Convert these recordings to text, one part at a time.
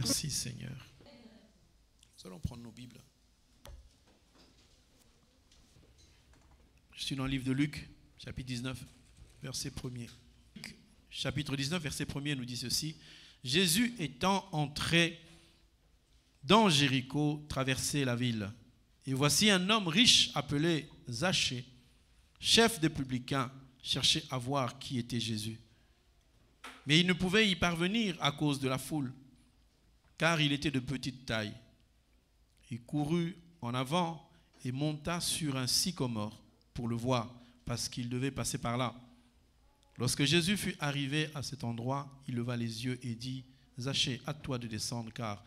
Merci Seigneur. Nous allons prendre nos Bibles. Je suis dans le livre de Luc, chapitre 19, verset 1er. Luc, chapitre 19, verset 1er nous dit ceci. Jésus étant entré dans Jéricho, traversait la ville. Et voici un homme riche appelé Zachée, chef des publicains, cherchait à voir qui était Jésus. Mais il ne pouvait y parvenir à cause de la foule, car il était de petite taille. Il courut en avant et monta sur un sycomore pour le voir, parce qu'il devait passer par là. Lorsque Jésus fut arrivé à cet endroit, il leva les yeux et dit, « Zachée, hâte-toi de descendre, car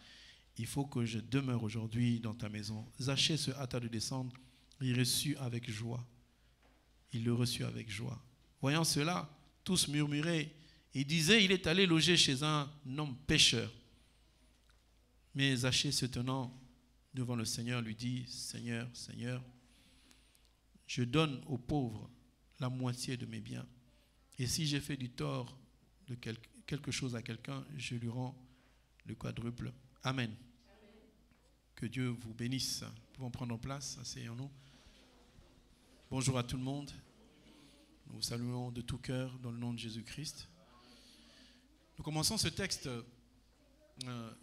il faut que je demeure aujourd'hui dans ta maison. » Zachée se hâta de descendre, il reçut avec joie. Il le reçut avec joie. Voyant cela, tous murmuraient et disaient, « Il est allé loger chez un homme pécheur. » Mais Zachée se tenant devant le Seigneur lui dit, « Seigneur, Seigneur, je donne aux pauvres la moitié de mes biens. Et si j'ai fait du tort de quelque chose à quelqu'un, je lui rends le quadruple. Amen. » Que Dieu vous bénisse. Nous pouvons prendre place, asseyons-nous. Bonjour à tout le monde. Nous vous saluons de tout cœur dans le nom de Jésus-Christ. Nous commençons ce texte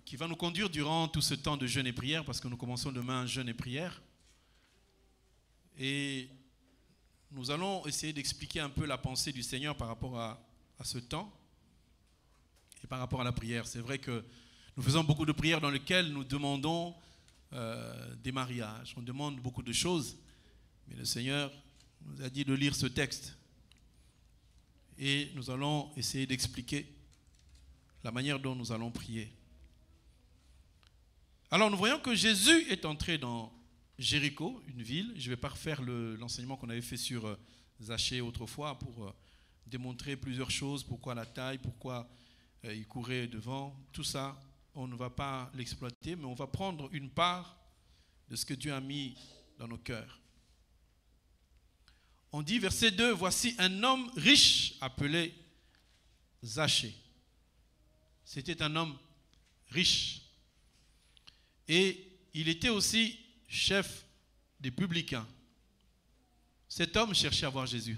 qui va nous conduire durant tout ce temps de jeûne et prière, parce que nous commençons demain jeûne et prière. Et nous allons essayer d'expliquer un peu la pensée du Seigneur par rapport à ce temps et par rapport à la prière. C'est vrai que nous faisons beaucoup de prières dans lesquelles nous demandons des mariages, on demande beaucoup de choses, mais le Seigneur nous a dit de lire ce texte. Et nous allons essayer d'expliquer la manière dont nous allons prier. Alors nous voyons que Jésus est entré dans Jéricho, une ville. Je ne vais pas refaire l'enseignement qu'on avait fait sur Zachée autrefois pour démontrer plusieurs choses, pourquoi la taille, pourquoi il courait devant. Tout ça, on ne va pas l'exploiter, mais on va prendre une part de ce que Dieu a mis dans nos cœurs. On dit, verset 2, « Voici un homme riche appelé Zachée. » C'était un homme riche. Et il était aussi chef des publicains. Cet homme cherchait à voir Jésus.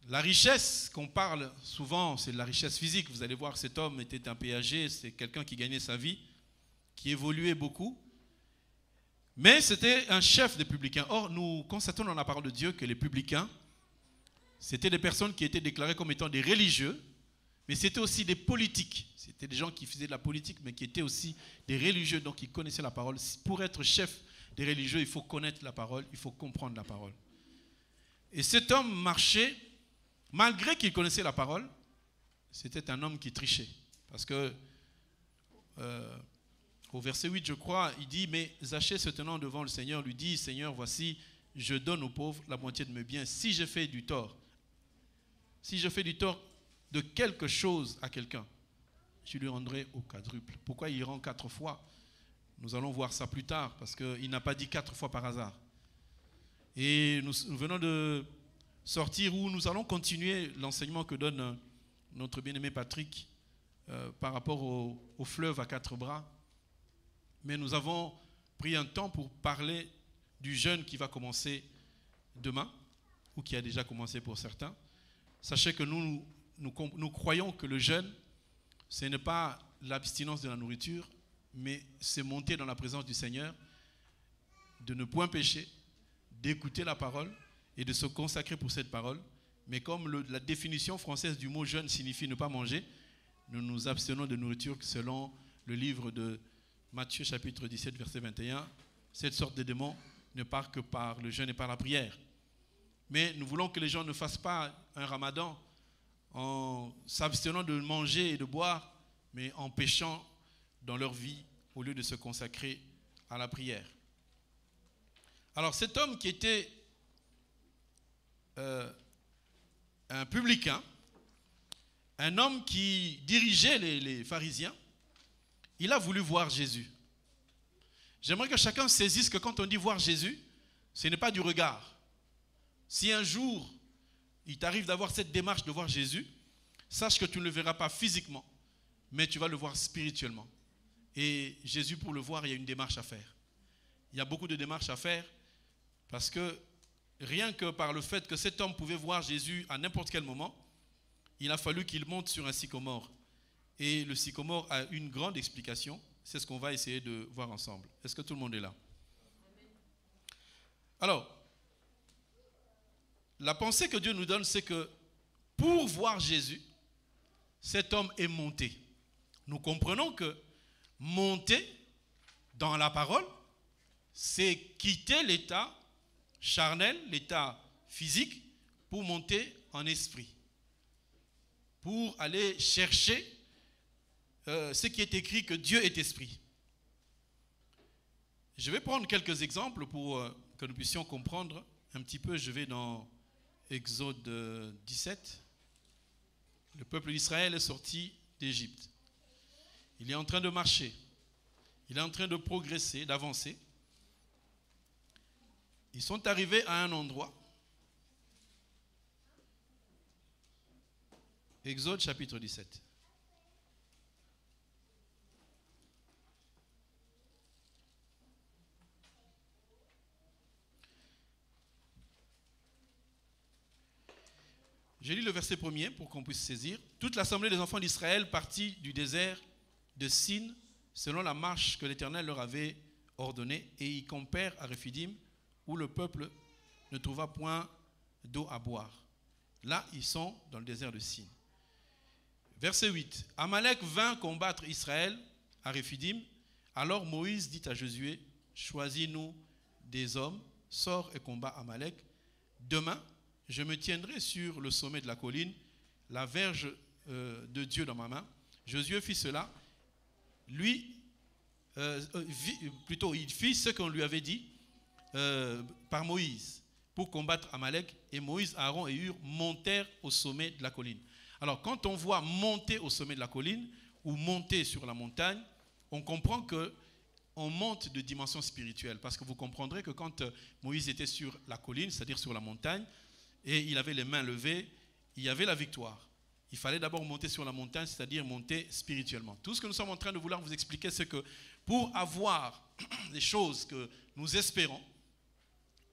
La richesse qu'on parle souvent, c'est de la richesse physique. Vous allez voir que cet homme était un péager, c'est quelqu'un qui gagnait sa vie, qui évoluait beaucoup. Mais c'était un chef des publicains. Or, nous constatons dans la parole de Dieu que les publicains, c'était des personnes qui étaient déclarées comme étant des religieux, mais c'était aussi des politiques. C'était des gens qui faisaient de la politique, mais qui étaient aussi des religieux, donc qui connaissaient la parole. Pour être chef des religieux, il faut connaître la parole, il faut comprendre la parole. Et cet homme marchait, malgré qu'il connaissait la parole, c'était un homme qui trichait. Parce que, au verset 8, je crois, il dit, « Mais Zachée se tenant devant le Seigneur lui dit, « Seigneur, voici, je donne aux pauvres la moitié de mes biens. Si je fais du tort de quelque chose à quelqu'un, je lui rendrai au quadruple. » Pourquoi il rend 4 fois? Nous allons voir ça plus tard, parce qu'il n'a pas dit 4 fois par hasard. Et nous venons de sortir où nous allons continuer l'enseignement que donne notre bien-aimé Patrick par rapport au fleuve à 4 bras. Mais nous avons pris un temps pour parler du jeûne qui va commencer demain, ou qui a déjà commencé pour certains. Sachez que nous croyons que le jeûne, ce n'est pas l'abstinence de la nourriture, mais c'est monter dans la présence du Seigneur, de ne point pécher, d'écouter la parole et de se consacrer pour cette parole. Mais comme la définition française du mot jeûne signifie ne pas manger, nous nous abstenons de nourriture selon le livre de Matthieu chapitre 17 verset 21. Cette sorte de démon ne part que par le jeûne et par la prière. Mais nous voulons que les gens ne fassent pas un ramadan en s'abstenant de manger et de boire, mais en péchant dans leur vie au lieu de se consacrer à la prière. Alors cet homme qui était un publicain, un homme qui dirigeait les pharisiens, il a voulu voir Jésus. J'aimerais que chacun saisisse que quand on dit voir Jésus, ce n'est pas du regard. Si un jour, il t'arrive d'avoir cette démarche de voir Jésus, sache que tu ne le verras pas physiquement, mais tu vas le voir spirituellement. Et Jésus, pour le voir, il y a une démarche à faire. Il y a beaucoup de démarches à faire parce que rien que par le fait que cet homme pouvait voir Jésus à n'importe quel moment, il a fallu qu'il monte sur un sycomore. Et le sycomore a une grande explication. C'est ce qu'on va essayer de voir ensemble. Est-ce que tout le monde est là? Alors, la pensée que Dieu nous donne, c'est que pour voir Jésus, cet homme est monté. Nous comprenons que monter dans la parole, c'est quitter l'état charnel, l'état physique, pour monter en esprit. Pour aller chercher ce qui est écrit que Dieu est esprit. Je vais prendre quelques exemples pour que nous puissions comprendre un petit peu. Je vais dans Exode 17. Le peuple d'Israël est sorti d'Égypte. Il est en train de marcher. Il est en train de progresser, d'avancer. Ils sont arrivés à un endroit. Exode chapitre 17. Je lis le verset 1er pour qu'on puisse saisir. Toute l'assemblée des enfants d'Israël partit du désert de Sin selon la marche que l'Éternel leur avait ordonnée et ils campèrent à Rephidim où le peuple ne trouva point d'eau à boire. Là, ils sont dans le désert de Sin. Verset 8. Amalek vint combattre Israël à Rephidim. Alors Moïse dit à Josué, choisis-nous des hommes, sors et combat Amalek. Demain, je me tiendrai sur le sommet de la colline, la verge de Dieu dans ma main. Josué fit cela. Lui, il fit ce qu'on lui avait dit par Moïse pour combattre Amalek. Et Moïse, Aaron et Hur montèrent au sommet de la colline. Alors, quand on voit monter au sommet de la colline ou monter sur la montagne, on comprend qu'on monte de dimension spirituelle. Parce que vous comprendrez que quand Moïse était sur la colline, c'est-à-dire sur la montagne, et il avait les mains levées, il y avait la victoire. Il fallait d'abord monter sur la montagne, c'est-à-dire monter spirituellement. Tout ce que nous sommes en train de vouloir vous expliquer, c'est que pour avoir les choses que nous espérons,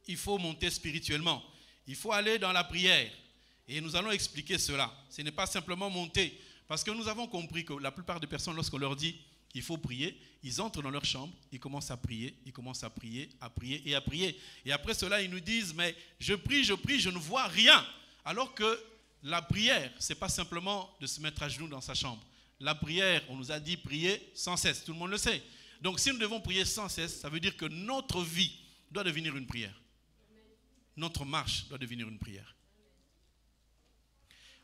il faut monter spirituellement. Il faut aller dans la prière. Et nous allons expliquer cela. Ce n'est pas simplement monter. Parce que nous avons compris que la plupart des personnes, lorsqu'on leur dit qu'il faut prier, ils entrent dans leur chambre, ils commencent à prier, ils commencent à prier, à prier et à prier. Et après cela, ils nous disent, mais je prie, je ne vois rien. Alors que la prière, ce n'est pas simplement de se mettre à genoux dans sa chambre. La prière, on nous a dit prier sans cesse, tout le monde le sait. Donc si nous devons prier sans cesse, ça veut dire que notre vie doit devenir une prière. Notre marche doit devenir une prière.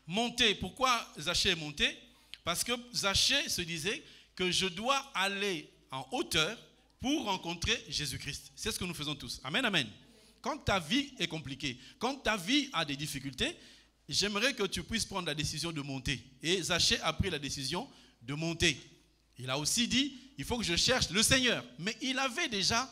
Monter, pourquoi Zachée est monté? Parce que Zachée se disait que je dois aller en hauteur pour rencontrer Jésus-Christ. C'est ce que nous faisons tous. Amen, amen. Quand ta vie est compliquée, quand ta vie a des difficultés, j'aimerais que tu puisses prendre la décision de monter. Et Zachée a pris la décision de monter. Il a aussi dit, il faut que je cherche le Seigneur. Mais il avait déjà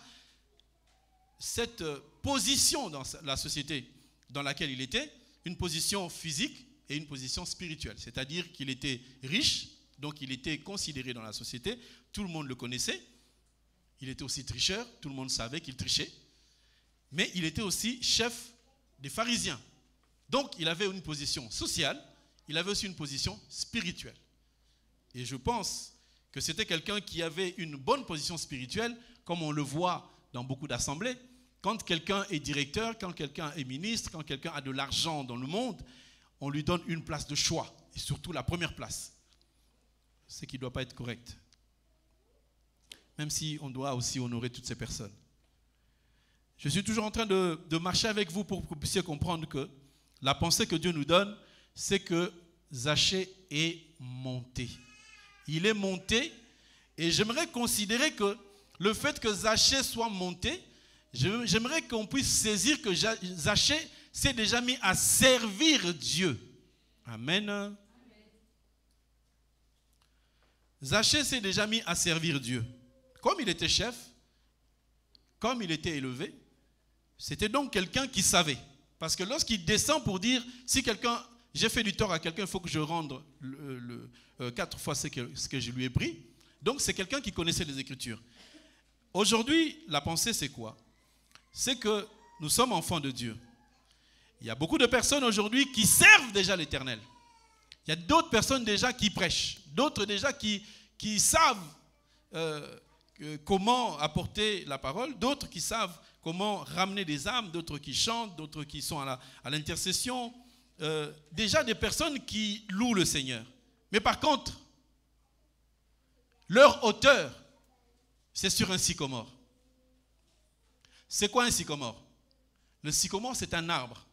cette position dans la société dans laquelle il était, une position physique et une position spirituelle. C'est-à-dire qu'il était riche, donc il était considéré dans la société, tout le monde le connaissait. Il était aussi tricheur, tout le monde savait qu'il trichait. Mais il était aussi chef des pharisiens. Donc il avait une position sociale, il avait aussi une position spirituelle. Et je pense que c'était quelqu'un qui avait une bonne position spirituelle, comme on le voit dans beaucoup d'assemblées. Quand quelqu'un est directeur, quand quelqu'un est ministre, quand quelqu'un a de l'argent dans le monde, on lui donne une place de choix, et surtout la première place. Ce qui ne doit pas être correct. Même si on doit aussi honorer toutes ces personnes. Je suis toujours en train de marcher avec vous pour que vous puissiez comprendre que la pensée que Dieu nous donne, c'est que Zachée est monté. Il est monté, et j'aimerais considérer que le fait que Zachée soit monté, j'aimerais qu'on puisse saisir que Zachée s'est déjà mis à servir Dieu. Amen. Zachée s'est déjà mis à servir Dieu. Comme il était chef, comme il était élevé, c'était donc quelqu'un qui savait. Parce que lorsqu'il descend pour dire, si quelqu'un j'ai fait du tort à quelqu'un, il faut que je rende 4 fois ce que je lui ai pris. Donc c'est quelqu'un qui connaissait les Écritures. Aujourd'hui, la pensée c'est quoi? C'est que nous sommes enfants de Dieu. Il y a beaucoup de personnes aujourd'hui qui servent déjà l'Éternel. Il y a d'autres personnes déjà qui prêchent, d'autres déjà qui savent comment apporter la parole, d'autres qui savent comment ramener des âmes, d'autres qui chantent, d'autres qui sont à l'intercession. Déjà des personnes qui louent le Seigneur. Mais par contre, leur hauteur, c'est sur un sycomore. C'est quoi un sycomore? Le sycomore, c'est un arbre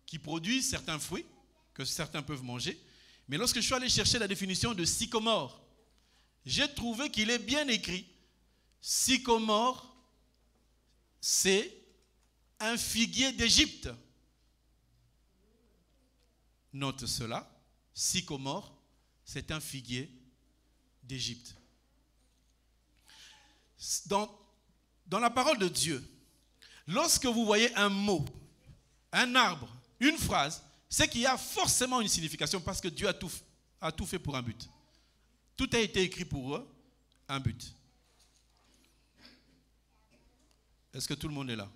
qui produit certains fruits que certains peuvent manger. Mais lorsque je suis allé chercher la définition de sycomore, j'ai trouvé qu'il est bien écrit. Sycomore, c'est un figuier d'Égypte. Note cela. Sycomore, c'est un figuier d'Égypte. Dans la parole de Dieu, lorsque vous voyez un mot, un arbre, une phrase, c'est qu'il y a forcément une signification parce que Dieu a tout fait pour un but. Tout a été écrit pour eux, un but. Est-ce que tout le monde est là?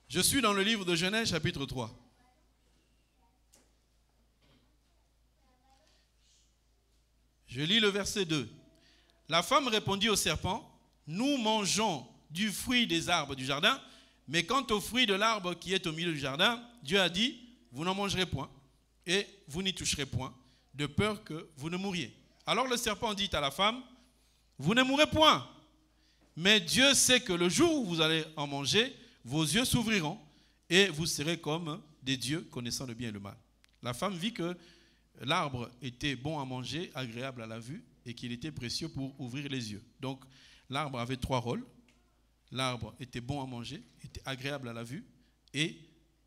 Je suis dans le livre de Genèse, chapitre 3. Je lis le verset 2. La femme répondit au serpent, nous mangeons du fruit des arbres du jardin, mais quant au fruit de l'arbre qui est au milieu du jardin, Dieu a dit, vous n'en mangerez point, et vous n'y toucherez point, de peur que vous ne mouriez. Alors le serpent dit à la femme, vous ne mourrez point, mais Dieu sait que le jour où vous allez en manger, vos yeux s'ouvriront, et vous serez comme des dieux connaissant le bien et le mal. La femme vit que l'arbre était bon à manger, agréable à la vue, et qu'il était précieux pour ouvrir les yeux. Donc l'arbre avait 3 rôles. L'arbre était bon à manger, était agréable à la vue, et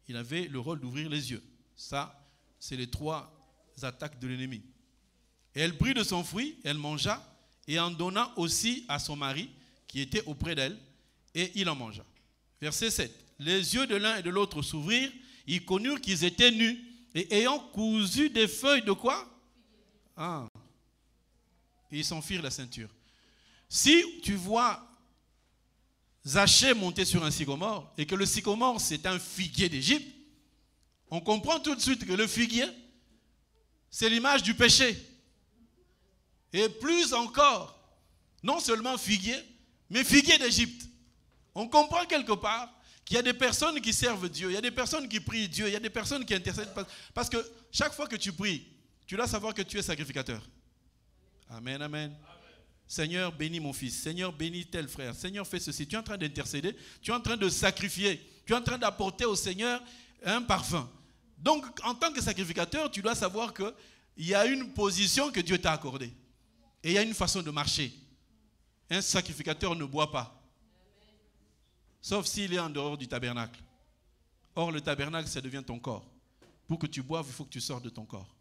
il avait le rôle d'ouvrir les yeux. Ça, c'est les 3 attaques de l'ennemi. Et elle prit de son fruit, elle mangea, et en donna aussi à son mari, qui était auprès d'elle, et il en mangea. Verset 7. Les yeux de l'un et de l'autre s'ouvrirent, ils connurent qu'ils étaient nus, et ayant cousu des feuilles de quoi? Et ils s'enfirent la ceinture. Si tu vois Zachée monter sur un sycomore, et que le sycomore c'est un figuier d'Égypte, on comprend tout de suite que le figuier, c'est l'image du péché. Et plus encore, non seulement figuier, mais figuier d'Égypte. On comprend quelque part qu'il y a des personnes qui servent Dieu, il y a des personnes qui prient Dieu, il y a des personnes qui intercèdent. Parce que chaque fois que tu pries, tu dois savoir que tu es sacrificateur. Amen, amen. Seigneur, bénis mon fils. Seigneur, bénis tel frère. Seigneur, fais ceci. Tu es en train d'intercéder. Tu es en train de sacrifier. Tu es en train d'apporter au Seigneur un parfum. Donc, en tant que sacrificateur, tu dois savoir qu'il y a une position que Dieu t'a accordée. Et il y a une façon de marcher. Un sacrificateur ne boit pas. Sauf s'il est en dehors du tabernacle. Or, le tabernacle, ça devient ton corps. Pour que tu boives, il faut que tu sortes de ton corps.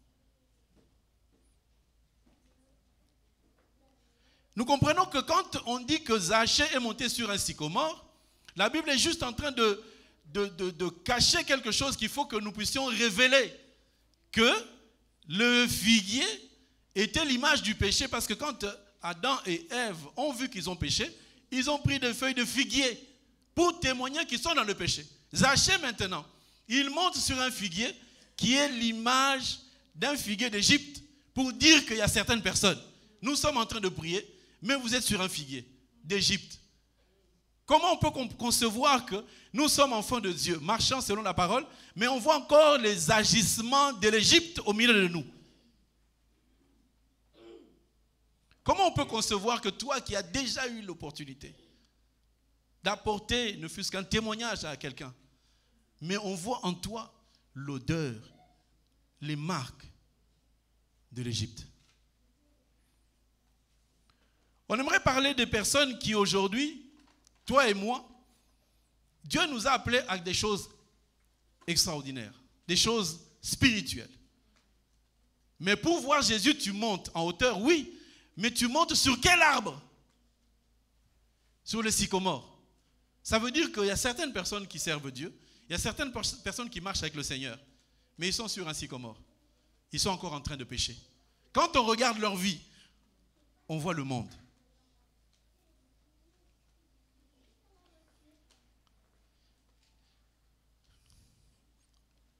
Nous comprenons que quand on dit que Zachée est monté sur un sycomore, la Bible est juste en train de cacher quelque chose qu'il faut que nous puissions révéler. Que le figuier était l'image du péché, parce que quand Adam et Ève ont vu qu'ils ont péché, ils ont pris des feuilles de figuier pour témoigner qu'ils sont dans le péché. Zachée maintenant, il monte sur un figuier qui est l'image d'un figuier d'Égypte pour dire qu'il y a certaines personnes. Nous sommes en train de prier, mais vous êtes sur un figuier d'Égypte. Comment on peut concevoir que nous sommes enfants de Dieu, marchant selon la parole, mais on voit encore les agissements de l'Égypte au milieu de nous? Comment on peut concevoir que toi qui as déjà eu l'opportunité d'apporter ne fût-ce qu'un témoignage à quelqu'un, mais on voit en toi l'odeur, les marques de l'Égypte? On aimerait parler des personnes qui aujourd'hui, toi et moi, Dieu nous a appelés à des choses extraordinaires, des choses spirituelles. Mais pour voir Jésus, tu montes en hauteur, oui, mais tu montes sur quel arbre? Sur le sycomore. Ça veut dire qu'il y a certaines personnes qui servent Dieu, Il y a certaines personnes qui marchent avec le Seigneur, mais ils sont sur un sycomore. Ils sont encore en train de pécher. Quand on regarde leur vie, on voit le monde.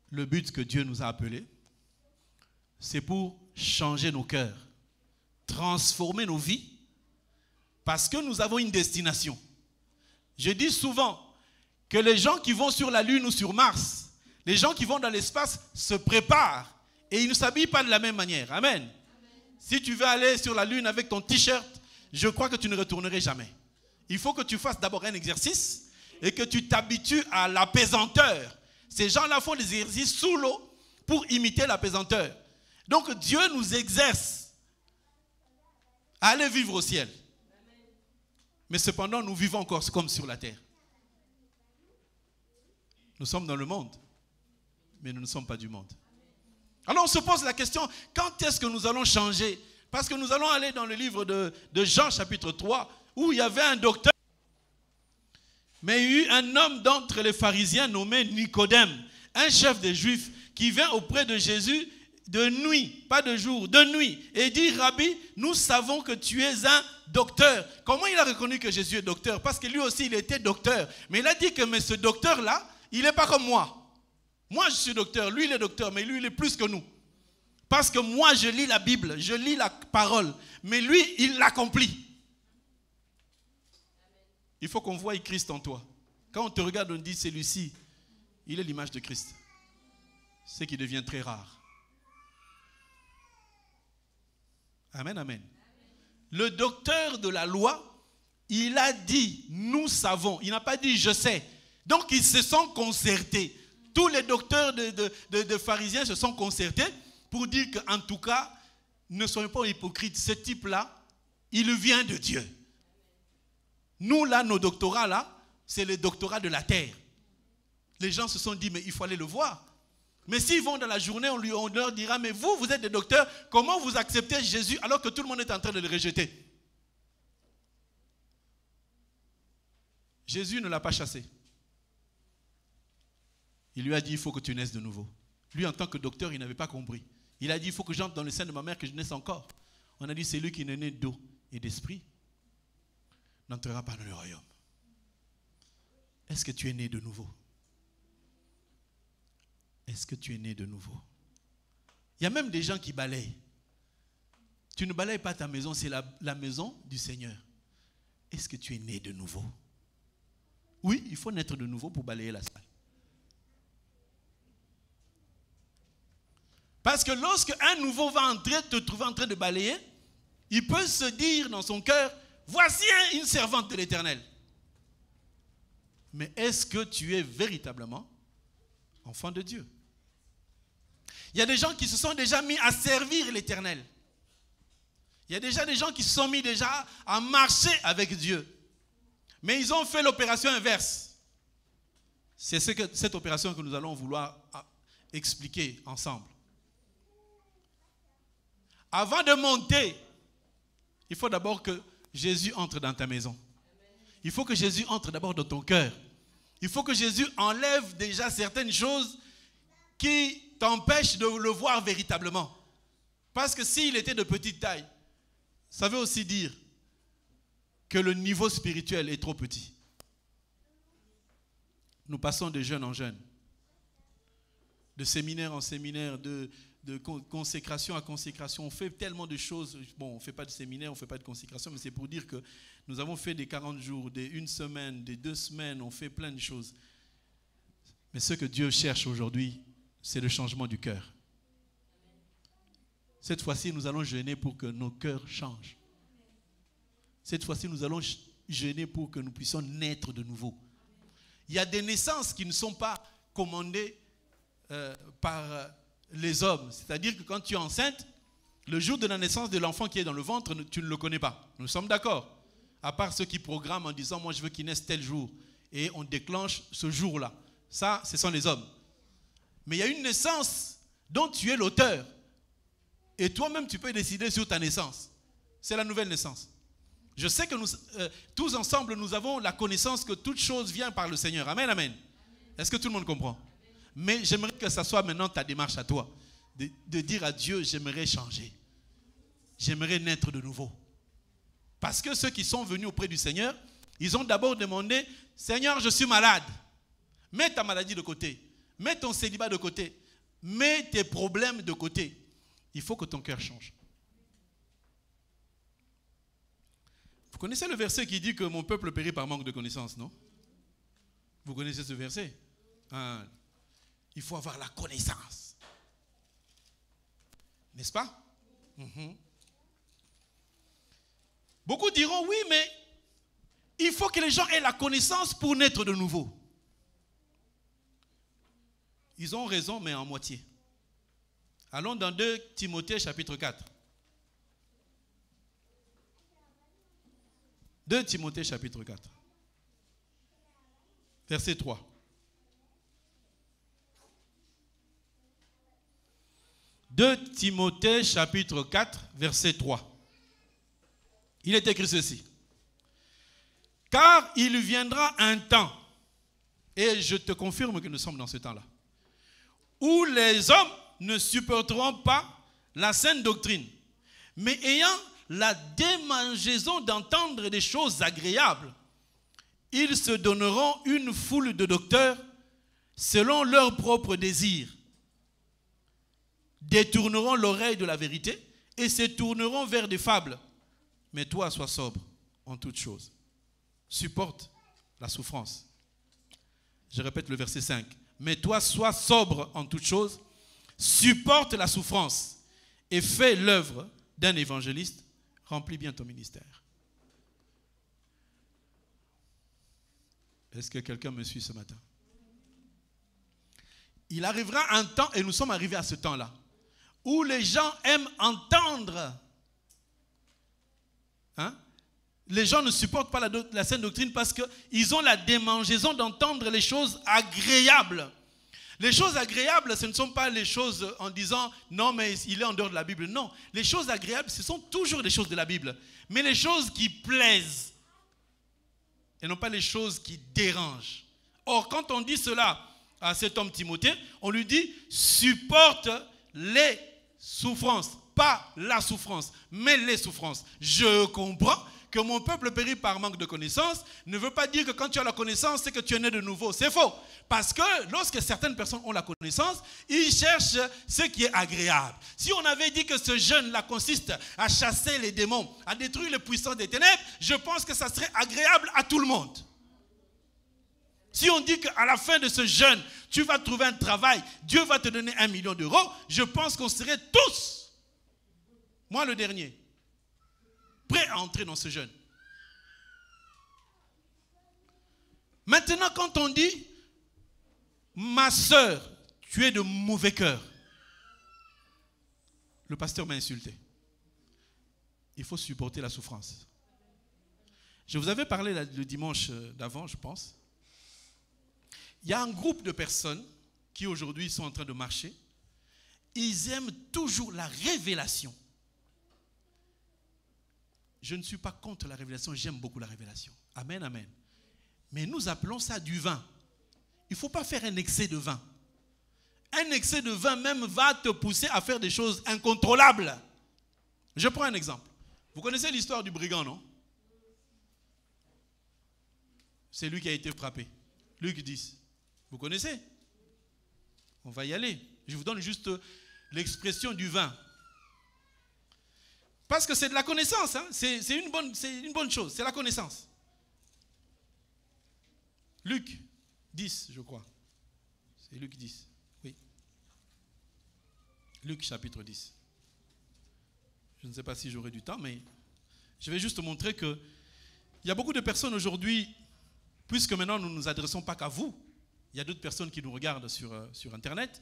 Le but que Dieu nous a appelés, c'est pour changer nos cœurs, transformer nos vies, parce que nous avons une destination. Je dis souvent que les gens qui vont sur la Lune ou sur Mars, les gens qui vont dans l'espace se préparent et ils ne s'habillent pas de la même manière. Amen. Si tu veux aller sur la Lune avec ton t-shirt, je crois que tu ne retournerais jamais. Il faut que tu fasses d'abord un exercice et que tu t'habitues à la pesanteur. Ces gens-là font des exercices sous l'eau pour imiter la pesanteur. Donc Dieu nous exerce à aller vivre au ciel. Mais cependant, nous vivons encore comme sur la terre. Nous sommes dans le monde, mais nous ne sommes pas du monde. Alors on se pose la question, quand est-ce que nous allons changer? Parce que nous allons aller dans le livre de Jean chapitre 3, où il y avait un docteur. Mais il y a eu un homme d'entre les pharisiens nommé Nicodème, un chef des Juifs, qui vient auprès de Jésus de nuit, pas de jour, de nuit, et dit, Rabbi, nous savons que tu es un docteur. Comment il a reconnu que Jésus est docteur? Parce que lui aussi, il était docteur. Mais il a dit que mais ce docteur-là, il n'est pas comme moi. Moi, je suis docteur, lui, il est docteur, mais lui, il est plus que nous. Parce que moi, je lis la Bible, je lis la parole, mais lui, il l'accomplit. Il faut qu'on voie Christ en toi. Quand on te regarde, on dit, celui-ci, il est l'image de Christ. C'est qui devient très rare. Amen, amen. Le docteur de la loi, il a dit, nous savons. Il n'a pas dit, je sais. Donc, ils se sont concertés. Tous les docteurs de pharisiens se sont concertés pour dire qu'en tout cas, ne soyons pas hypocrites. Ce type-là, il vient de Dieu. Nous, là, nos doctorats, là, c'est les doctorats de la terre. Les gens se sont dit, mais il faut aller le voir. Mais s'ils vont dans la journée, on leur dira, mais vous êtes des docteurs, comment vous acceptez Jésus alors que tout le monde est en train de le rejeter? Jésus ne l'a pas chassé. Il lui a dit, il faut que tu naisses de nouveau. Lui, en tant que docteur, il n'avait pas compris. Il a dit, il faut que j'entre dans le sein de ma mère, que je naisse encore. On a dit, c'est lui qui est né d'eau et d'esprit, n'entrera pas dans le royaume. Est-ce que tu es né de nouveau? Est-ce que tu es né de nouveau? Il y a même des gens qui balayent. Tu ne balayes pas ta maison, c'est la maison du Seigneur. Est-ce que tu es né de nouveau? Oui, il faut naître de nouveau pour balayer la salle. Parce que lorsque un nouveau va entrer, te trouver en train de balayer, il peut se dire dans son cœur, voici une servante de l'Éternel. Mais est-ce que tu es véritablement enfant de Dieu? Il y a des gens qui se sont déjà mis à servir l'Éternel. Il y a déjà des gens qui se sont mis déjà à marcher avec Dieu. Mais ils ont fait l'opération inverse. C'est cette opération que nous allons vouloir expliquer ensemble. Avant de monter, il faut d'abord que Jésus entre dans ta maison. Il faut que Jésus entre d'abord dans ton cœur. Il faut que Jésus enlève déjà certaines choses qui t'empêchent de le voir véritablement. Parce que s'il était de petite taille, ça veut aussi dire que le niveau spirituel est trop petit. Nous passons de jeune en jeune, de séminaire en séminaire, de consécration à consécration. On fait tellement de choses. Bon, on ne fait pas de séminaire, on ne fait pas de consécration, mais c'est pour dire que nous avons fait des 40 jours, des 1 semaine, des 2 semaines, on fait plein de choses. Mais ce que Dieu cherche aujourd'hui, c'est le changement du cœur. Cette fois-ci, nous allons jeûner pour que nos cœurs changent. Cette fois-ci, nous allons jeûner pour que nous puissions naître de nouveau. Il y a des naissances qui ne sont pas commandées par les hommes. C'est-à-dire que quand tu es enceinte, le jour de la naissance de l'enfant qui est dans le ventre, tu ne le connais pas. Nous sommes d'accord. À part ceux qui programment en disant, moi je veux qu'il naisse tel jour. Et on déclenche ce jour-là. Ça, ce sont les hommes. Mais il y a une naissance dont tu es l'auteur. Et toi-même, tu peux décider sur ta naissance. C'est la nouvelle naissance. Je sais que nous, tous ensemble, nous avons la connaissance que toute chose vient par le Seigneur. Amen, amen. Est-ce que tout le monde comprend? Mais j'aimerais que ça soit maintenant ta démarche à toi. De dire à Dieu, j'aimerais changer. J'aimerais naître de nouveau. Parce que ceux qui sont venus auprès du Seigneur, ils ont d'abord demandé, Seigneur, je suis malade. Mets ta maladie de côté. Mets ton célibat de côté. Mets tes problèmes de côté. Il faut que ton cœur change. Vous connaissez le verset qui dit que mon peuple périt par manque de connaissance, non? Vous connaissez ce verset? Ah, il faut avoir la connaissance. N'est-ce pas? Beaucoup diront, oui, mais il faut que les gens aient la connaissance pour naître de nouveau. Ils ont raison, mais en moitié. Allons dans 2 Timothée chapitre 4. 2 Timothée chapitre 4. Verset 3. 2 Timothée chapitre 4, verset 3. Il est écrit ceci. Car il viendra un temps, et je te confirme que nous sommes dans ce temps-là, où les hommes ne supporteront pas la saine doctrine, mais ayant la démangeaison d'entendre des choses agréables, ils se donneront une foule de docteurs selon leurs propres désirs, détourneront l'oreille de la vérité et se tourneront vers des fables. Mais toi, sois sobre en toutes choses. Supporte la souffrance. Je répète le verset 5. Mais toi, sois sobre en toutes choses, supporte la souffrance et fais l'œuvre d'un évangéliste. Remplis bien ton ministère. Est-ce que quelqu'un me suit ce matin? Il arrivera un temps, et nous sommes arrivés à ce temps-là, où les gens aiment entendre. Les gens ne supportent pas la saine doctrine parce qu'ils ont la démangeaison d'entendre les choses agréables. Les choses agréables, ce ne sont pas les choses en disant « Non, mais il est en dehors de la Bible ». Non, les choses agréables, ce sont toujours des choses de la Bible. Mais les choses qui plaisent et non pas les choses qui dérangent. Or, quand on dit cela à cet homme Timothée, on lui dit « Supporte les souffrances ». Pas la souffrance, mais les souffrances. Je comprends que mon peuple périt par manque de connaissance ne veut pas dire que quand tu as la connaissance, c'est que tu es né de nouveau. C'est faux. Parce que lorsque certaines personnes ont la connaissance, ils cherchent ce qui est agréable. Si on avait dit que ce jeûne-là consiste à chasser les démons, à détruire les puissances des ténèbres, je pense que ça serait agréable à tout le monde. Si on dit qu'à la fin de ce jeûne, tu vas trouver un travail, Dieu va te donner 1 million d'euros, je pense qu'on serait tous, moi le dernier, prêt à entrer dans ce jeûne. Maintenant, quand on dit, ma sœur, tu es de mauvais cœur, le pasteur m'a insulté. Il faut supporter la souffrance. Je vous avais parlé le dimanche d'avant, je pense. Il y a un groupe de personnes qui aujourd'hui sont en train de marcher. Ils aiment toujours la révélation. Je ne suis pas contre la révélation, j'aime beaucoup la révélation. Amen, amen. Mais nous appelons ça du vin. Il ne faut pas faire un excès de vin. Un excès de vin même va te pousser à faire des choses incontrôlables. Je prends un exemple. Vous connaissez l'histoire du brigand, non? C'est lui qui a été frappé. Luc 10. Vous connaissez? On va y aller. Je vous donne juste l'expression du vin. Parce que c'est de la connaissance, hein? C'est une bonne chose, c'est la connaissance. Luc 10, je crois. C'est Luc 10, oui. Luc chapitre 10. Je ne sais pas si j'aurai du temps, mais je vais juste montrer qu'il y a beaucoup de personnes aujourd'hui, puisque maintenant nous ne nous adressons pas qu'à vous, il y a d'autres personnes qui nous regardent sur Internet,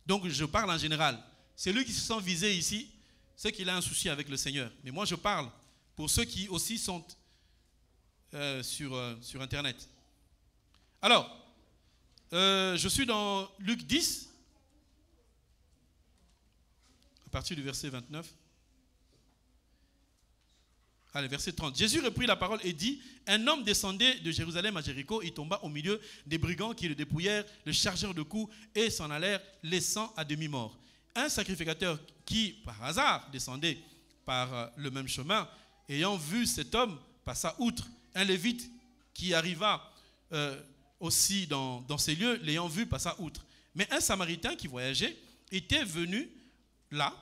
donc je parle en général. Celui qui se sent visé ici, c'est qu'il a un souci avec le Seigneur. Mais moi, je parle pour ceux qui aussi sont sur Internet. Alors, je suis dans Luc 10, à partir du verset 29. Allez, verset 30. Jésus reprit la parole et dit, un homme descendait de Jérusalem à Jéricho, il tomba au milieu des brigands qui le dépouillèrent, le chargèrent de coups et s'en allèrent, laissant à demi-mort. Un sacrificateur qui, par hasard, descendait par le même chemin, ayant vu cet homme, passa outre. Un lévite qui arriva aussi dans ces lieux, l'ayant vu, passa outre. Mais un samaritain qui voyageait, étant venu là,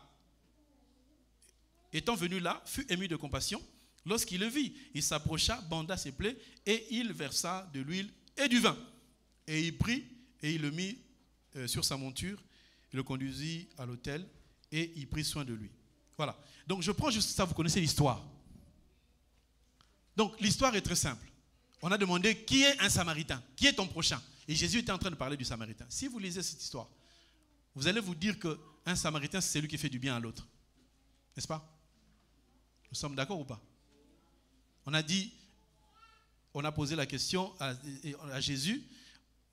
fut ému de compassion. Lorsqu'il le vit, il s'approcha, banda ses plaies et il versa de l'huile et du vin. Et il prit et il le mit sur sa monture, il le conduisit à l'autel et il prit soin de lui. Voilà. Donc je prends juste ça, vous connaissez l'histoire. Donc l'histoire est très simple. On a demandé qui est un Samaritain, qui est ton prochain. Et Jésus était en train de parler du Samaritain. Si vous lisez cette histoire, vous allez vous dire qu'un Samaritain, c'est celui qui fait du bien à l'autre. N'est-ce pas? Nous sommes d'accord ou pas? On a posé la question à Jésus,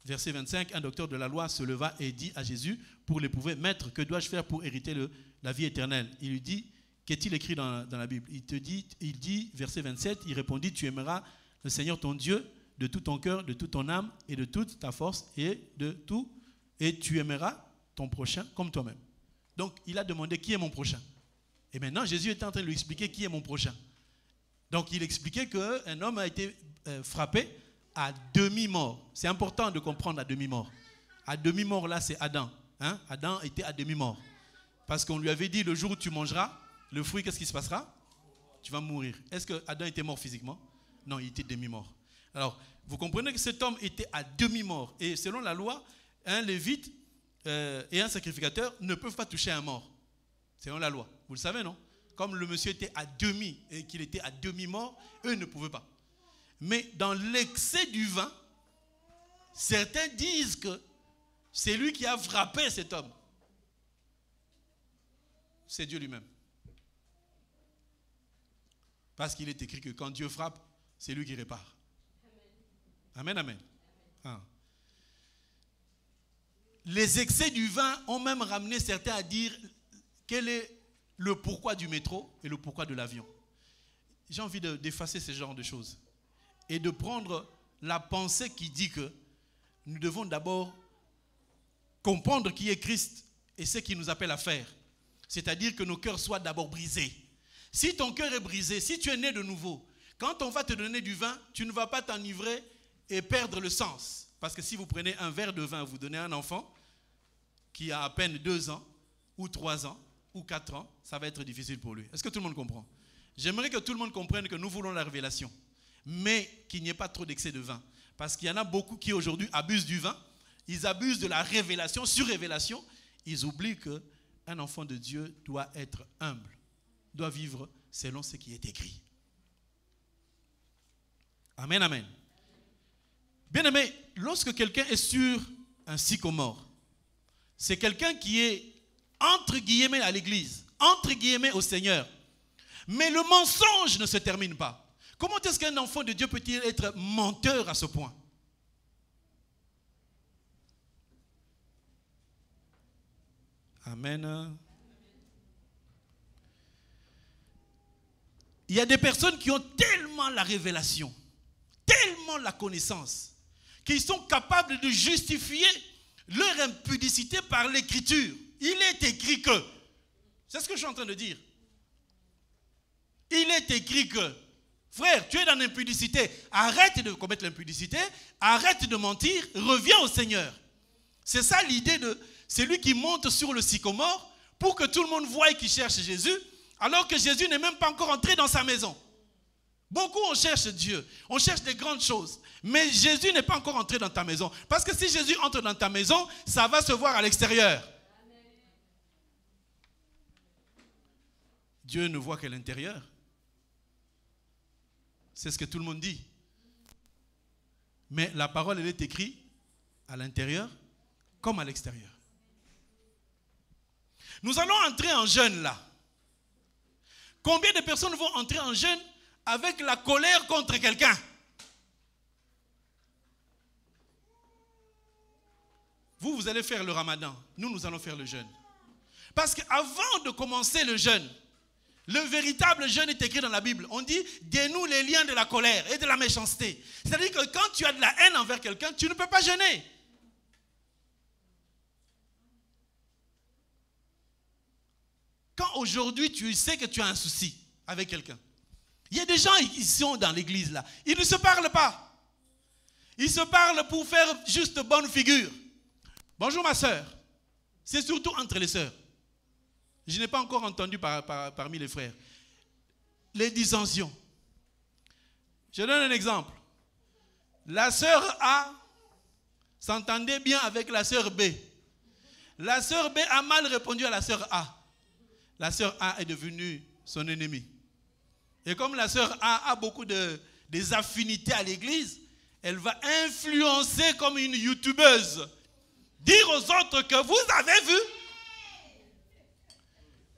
verset 25, un docteur de la loi se leva et dit à Jésus, pour l'éprouver, Maître, que dois-je faire pour hériter la vie éternelle? Il lui dit, qu'est-il écrit dans la Bible? Il dit, verset 27, il répondit, tu aimeras le Seigneur ton Dieu de tout ton cœur, de toute ton âme et de toute ta force et tu aimeras ton prochain comme toi-même. Donc, il a demandé qui est mon prochain. Et maintenant, Jésus était en train de lui expliquer qui est mon prochain. Donc, il expliquait qu'un homme a été frappé à demi-mort. C'est important de comprendre à demi-mort. À demi-mort, là, c'est Adam. Hein? Adam était à demi-mort. Parce qu'on lui avait dit, le jour où tu mangeras le fruit, qu'est-ce qui se passera? Tu vas mourir. Est-ce que Adam était mort physiquement? Non, il était demi-mort. Alors, vous comprenez que cet homme était à demi-mort. Et selon la loi, un lévite et un sacrificateur ne peuvent pas toucher un mort. Selon la loi. Vous le savez, non? Comme le monsieur était à demi et qu'il était à demi-mort, eux ne pouvaient pas. Mais dans l'excès du vin, certains disent que c'est lui qui a frappé cet homme. C'est Dieu lui-même. Parce qu'il est écrit que quand Dieu frappe, c'est lui qui répare. Amen, amen. Ah. Les excès du vin ont même ramené certains à dire quel est le pourquoi du métro et le pourquoi de l'avion. J'ai envie d'effacer ce genre de choses et de prendre la pensée qui dit que nous devons d'abord comprendre qui est Christ et ce qu'il nous appelle à faire. C'est-à-dire que nos cœurs soient d'abord brisés. Si ton cœur est brisé, si tu es né de nouveau, quand on va te donner du vin, tu ne vas pas t'enivrer et perdre le sens. Parce que si vous prenez un verre de vin, vous donnez à un enfant qui a à peine 2 ans, ou 3 ans, ou 4 ans, ça va être difficile pour lui. Est-ce que tout le monde comprend? J'aimerais que tout le monde comprenne que nous voulons la révélation, mais qu'il n'y ait pas trop d'excès de vin. Parce qu'il y en a beaucoup qui aujourd'hui abusent du vin, ils abusent de la révélation, sur-révélation, ils oublient qu'un enfant de Dieu doit être humble, doit vivre selon ce qui est écrit. Amen, amen. Bien-aimé, lorsque quelqu'un est sur un sycomore, c'est quelqu'un qui est entre guillemets à l'église, entre guillemets au Seigneur. Mais le mensonge ne se termine pas. Comment est-ce qu'un enfant de Dieu peut-il être menteur à ce point? Amen. Il y a des personnes qui ont tellement la révélation, tellement la connaissance, qu'ils sont capables de justifier leur impudicité par l'écriture. Il est écrit que, c'est ce que je suis en train de dire. Il est écrit que, frère, tu es dans l'impudicité, arrête de commettre l'impudicité, arrête de mentir, reviens au Seigneur. C'est ça l'idée de celui qui monte sur le sycomore pour que tout le monde voie qu'il cherche Jésus, alors que Jésus n'est même pas encore entré dans sa maison. Beaucoup, on cherche Dieu, on cherche des grandes choses, mais Jésus n'est pas encore entré dans ta maison. Parce que si Jésus entre dans ta maison, ça va se voir à l'extérieur. Dieu ne voit qu'à l'intérieur. C'est ce que tout le monde dit. Mais la parole, elle est écrite à l'intérieur comme à l'extérieur. Nous allons entrer en jeûne là. Combien de personnes vont entrer en jeûne avec la colère contre quelqu'un? Vous allez faire le ramadan. Nous allons faire le jeûne. Parce qu'avant de commencer le jeûne, Le véritable jeûne est écrit dans la Bible. On dit, dénoue les liens de la colère et de la méchanceté. C'est-à-dire que quand tu as de la haine envers quelqu'un, tu ne peux pas jeûner. Quand aujourd'hui tu sais que tu as un souci avec quelqu'un, il y a des gens qui sont dans l'église là, ils ne se parlent pas. Ils se parlent pour faire juste bonne figure. Bonjour ma soeur. C'est surtout entre les sœurs. Je n'ai pas encore entendu parmi les frères. Les dissensions. Je donne un exemple. La sœur A s'entendait bien avec la sœur B. La sœur B a mal répondu à la sœur A. La sœur A est devenue son ennemie. Et comme la sœur A a beaucoup des affinités à l'église, elle va influencer comme une youtubeuse. Dire aux autres que vous avez vu.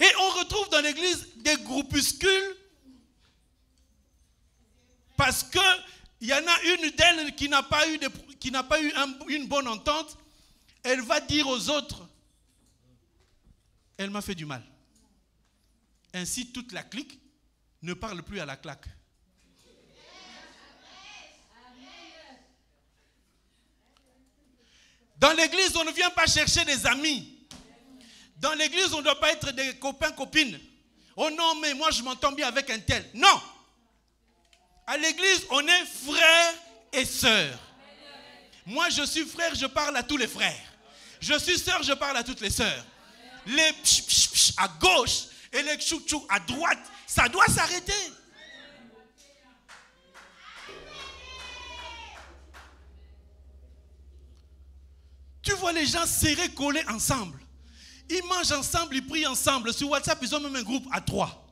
Et on retrouve dans l'église des groupuscules parce qu'il y en a une d'elles qui n'a pas eu, une bonne entente. Elle va dire aux autres, elle m'a fait du mal. Ainsi, toute la clique ne parle plus à la claque. Dans l'église, on ne vient pas chercher des amis. Dans l'église, on ne doit pas être des copains, copines. Oh non, mais moi je m'entends bien avec un tel. Non. À l'église, on est frères et sœurs. Moi je suis frère, je parle à tous les frères. Je suis sœur, je parle à toutes les sœurs. Les pch, pch, pch à gauche et les tchou tchou à droite, ça doit s'arrêter. Tu vois les gens serrés, collés ensemble. Ils mangent ensemble, ils prient ensemble. Sur WhatsApp, ils ont même un groupe à 3.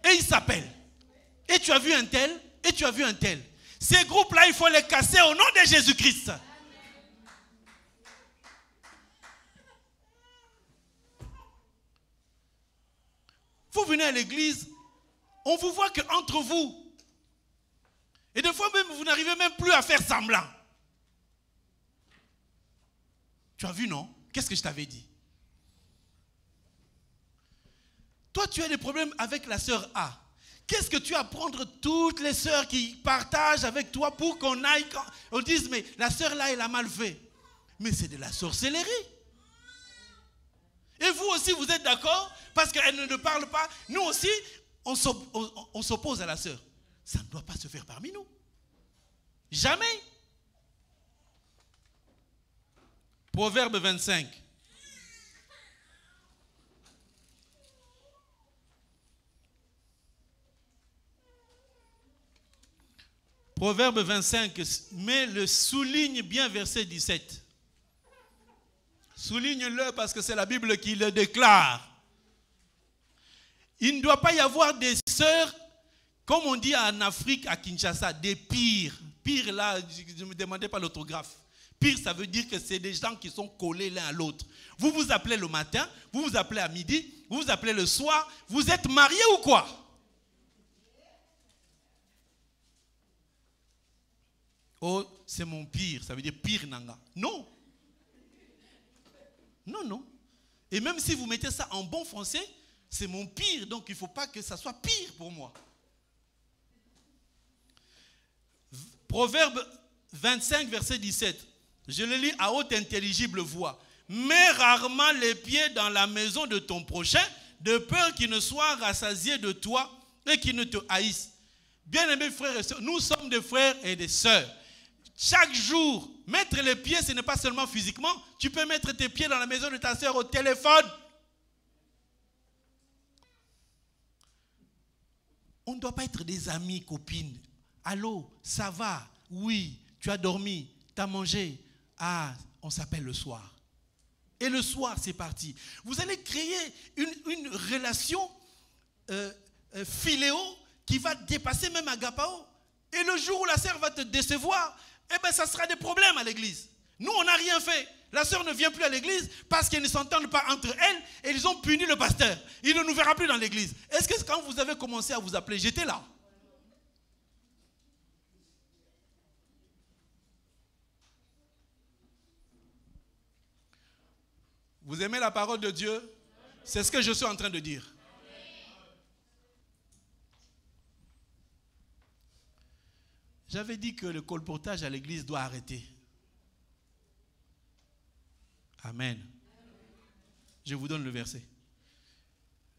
Et ils s'appellent. Et tu as vu un tel, et tu as vu un tel. Ces groupes-là, il faut les casser au nom de Jésus-Christ. Vous venez à l'église, on vous voit qu'entre vous. Et des fois même, vous n'arrivez même plus à faire semblant. Tu as vu, non? Qu'est-ce que je t'avais dit? Toi, tu as des problèmes avec la sœur A. Qu'est-ce que tu as à prendre toutes les sœurs qui partagent avec toi pour qu'on aille, on dise, mais la sœur là, elle a mal fait. Mais c'est de la sorcellerie. Et vous aussi, vous êtes d'accord? Parce qu'elle ne parle pas. Nous aussi, on s'oppose à la sœur. Ça ne doit pas se faire parmi nous. Jamais. Proverbe 25. Proverbe 25, mais le souligne bien verset 17. Souligne-le parce que c'est la Bible qui le déclare. Il ne doit pas y avoir des sœurs, comme on dit en Afrique, à Kinshasa, des pires. Pire là, je ne me demandais pas l'autographe. Pire, ça veut dire que c'est des gens qui sont collés l'un à l'autre. Vous vous appelez le matin, vous vous appelez à midi, vous vous appelez le soir. Vous êtes mariés ou quoi? Oh, c'est mon pire, ça veut dire pire nanga. Non. Non, non. Et même si vous mettez ça en bon français, c'est mon pire, donc il ne faut pas que ça soit pire pour moi. Proverbe 25, verset 17. Je le lis à haute intelligible voix. Mets rarement les pieds dans la maison de ton prochain, de peur qu'il ne soit rassasié de toi et qu'il ne te haïsse. Bien-aimés frères et sœurs, nous sommes des frères et des sœurs. Chaque jour, mettre les pieds, ce n'est pas seulement physiquement. Tu peux mettre tes pieds dans la maison de ta sœur au téléphone. On ne doit pas être des amis, copines. Allô, ça va? Oui, tu as dormi, tu as mangé. Ah, on s'appelle le soir. Et le soir, c'est parti. Vous allez créer une relation philéo qui va dépasser même agapao. Et le jour où la sœur va te décevoir, eh bien, ça sera des problèmes à l'église. Nous, on n'a rien fait. La sœur ne vient plus à l'église parce qu'elles ne s'entendent pas entre elles et ils ont puni le pasteur. Il ne nous verra plus dans l'église. Est-ce que quand vous avez commencé à vous appeler, j'étais là? Vous aimez la parole de Dieu? C'est ce que je suis en train de dire. J'avais dit que le colportage à l'église doit arrêter. Amen. Je vous donne le verset.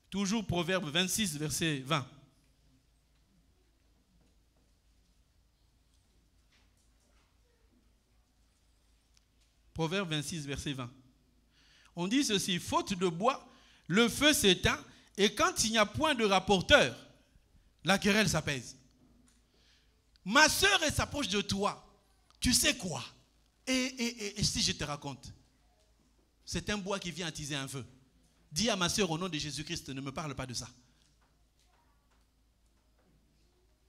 Toujours Proverbe 26, verset 20. Proverbe 26, verset 20. On dit ceci, faute de bois, le feu s'éteint, et quand il n'y a point de rapporteur, la querelle s'apaise. Ma sœur, elle s'approche de toi. Tu sais quoi? Et si je te raconte, c'est un bois qui vient attiser un feu. Dis à ma sœur, au nom de Jésus-Christ, ne me parle pas de ça.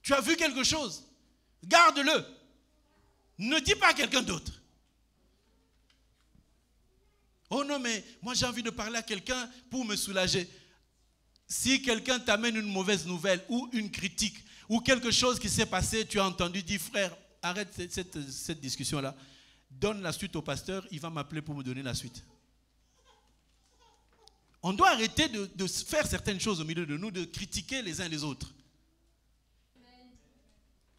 Tu as vu quelque chose? Garde-le. Ne dis pas à quelqu'un d'autre. Oh non, mais moi j'ai envie de parler à quelqu'un pour me soulager. Si quelqu'un t'amène une mauvaise nouvelle ou une critique ou quelque chose qui s'est passé, tu as entendu, dis frère, arrête cette discussion-là. Donne la suite au pasteur, il va m'appeler pour me donner la suite. On doit arrêter de faire certaines choses au milieu de nous, de critiquer les uns les autres.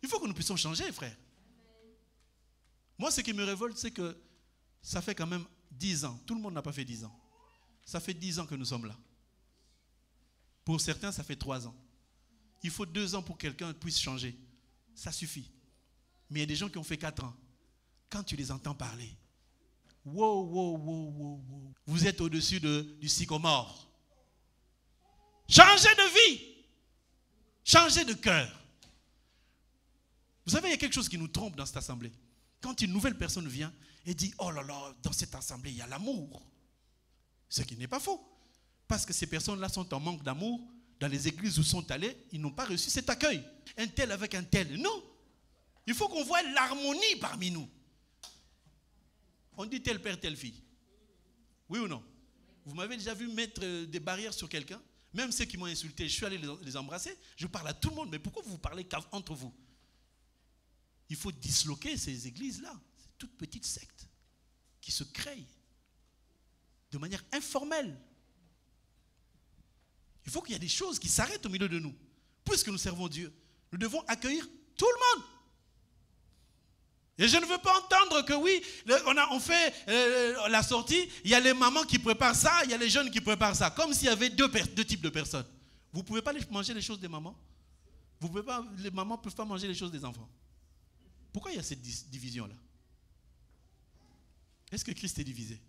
Il faut que nous puissions changer, frère. Moi, ce qui me révolte, c'est que ça fait quand même 10 ans. Tout le monde n'a pas fait 10 ans. Ça fait 10 ans que nous sommes là. Pour certains, ça fait 3 ans. Il faut 2 ans pour que quelqu'un puisse changer. Ça suffit. Mais il y a des gens qui ont fait 4 ans. Quand tu les entends parler, wow. Vous êtes au-dessus du sycomore. Changez de vie. Changez de cœur. Vous savez, il y a quelque chose qui nous trompe dans cette assemblée. Quand une nouvelle personne vient et dit, oh là là, dans cette assemblée, il y a l'amour. Ce qui n'est pas faux. Parce que ces personnes-là sont en manque d'amour. Dans les églises où sont allés, ils n'ont pas reçu cet accueil. Un tel avec un tel. Non. Il faut qu'on voie l'harmonie parmi nous. On dit tel père, telle fille. Oui ou non? Vous m'avez déjà vu mettre des barrières sur quelqu'un? Même ceux qui m'ont insulté, je suis allé les embrasser. Je parle à tout le monde. Mais pourquoi vous parlez qu'entre vous? Il faut disloquer ces églises-là. C'est toutes petites sectes qui se créent de manière informelle. Il faut qu'il y ait des choses qui s'arrêtent au milieu de nous. Puisque nous servons Dieu, nous devons accueillir tout le monde. Et je ne veux pas entendre que oui, on fait la sortie, il y a les mamans qui préparent ça, il y a les jeunes qui préparent ça. Comme s'il y avait deux types de personnes. Vous ne pouvez pas manger les choses des mamans. Les mamans ne peuvent pas manger les choses des enfants. Pourquoi il y a cette division-là? Est-ce que Christ est divisé?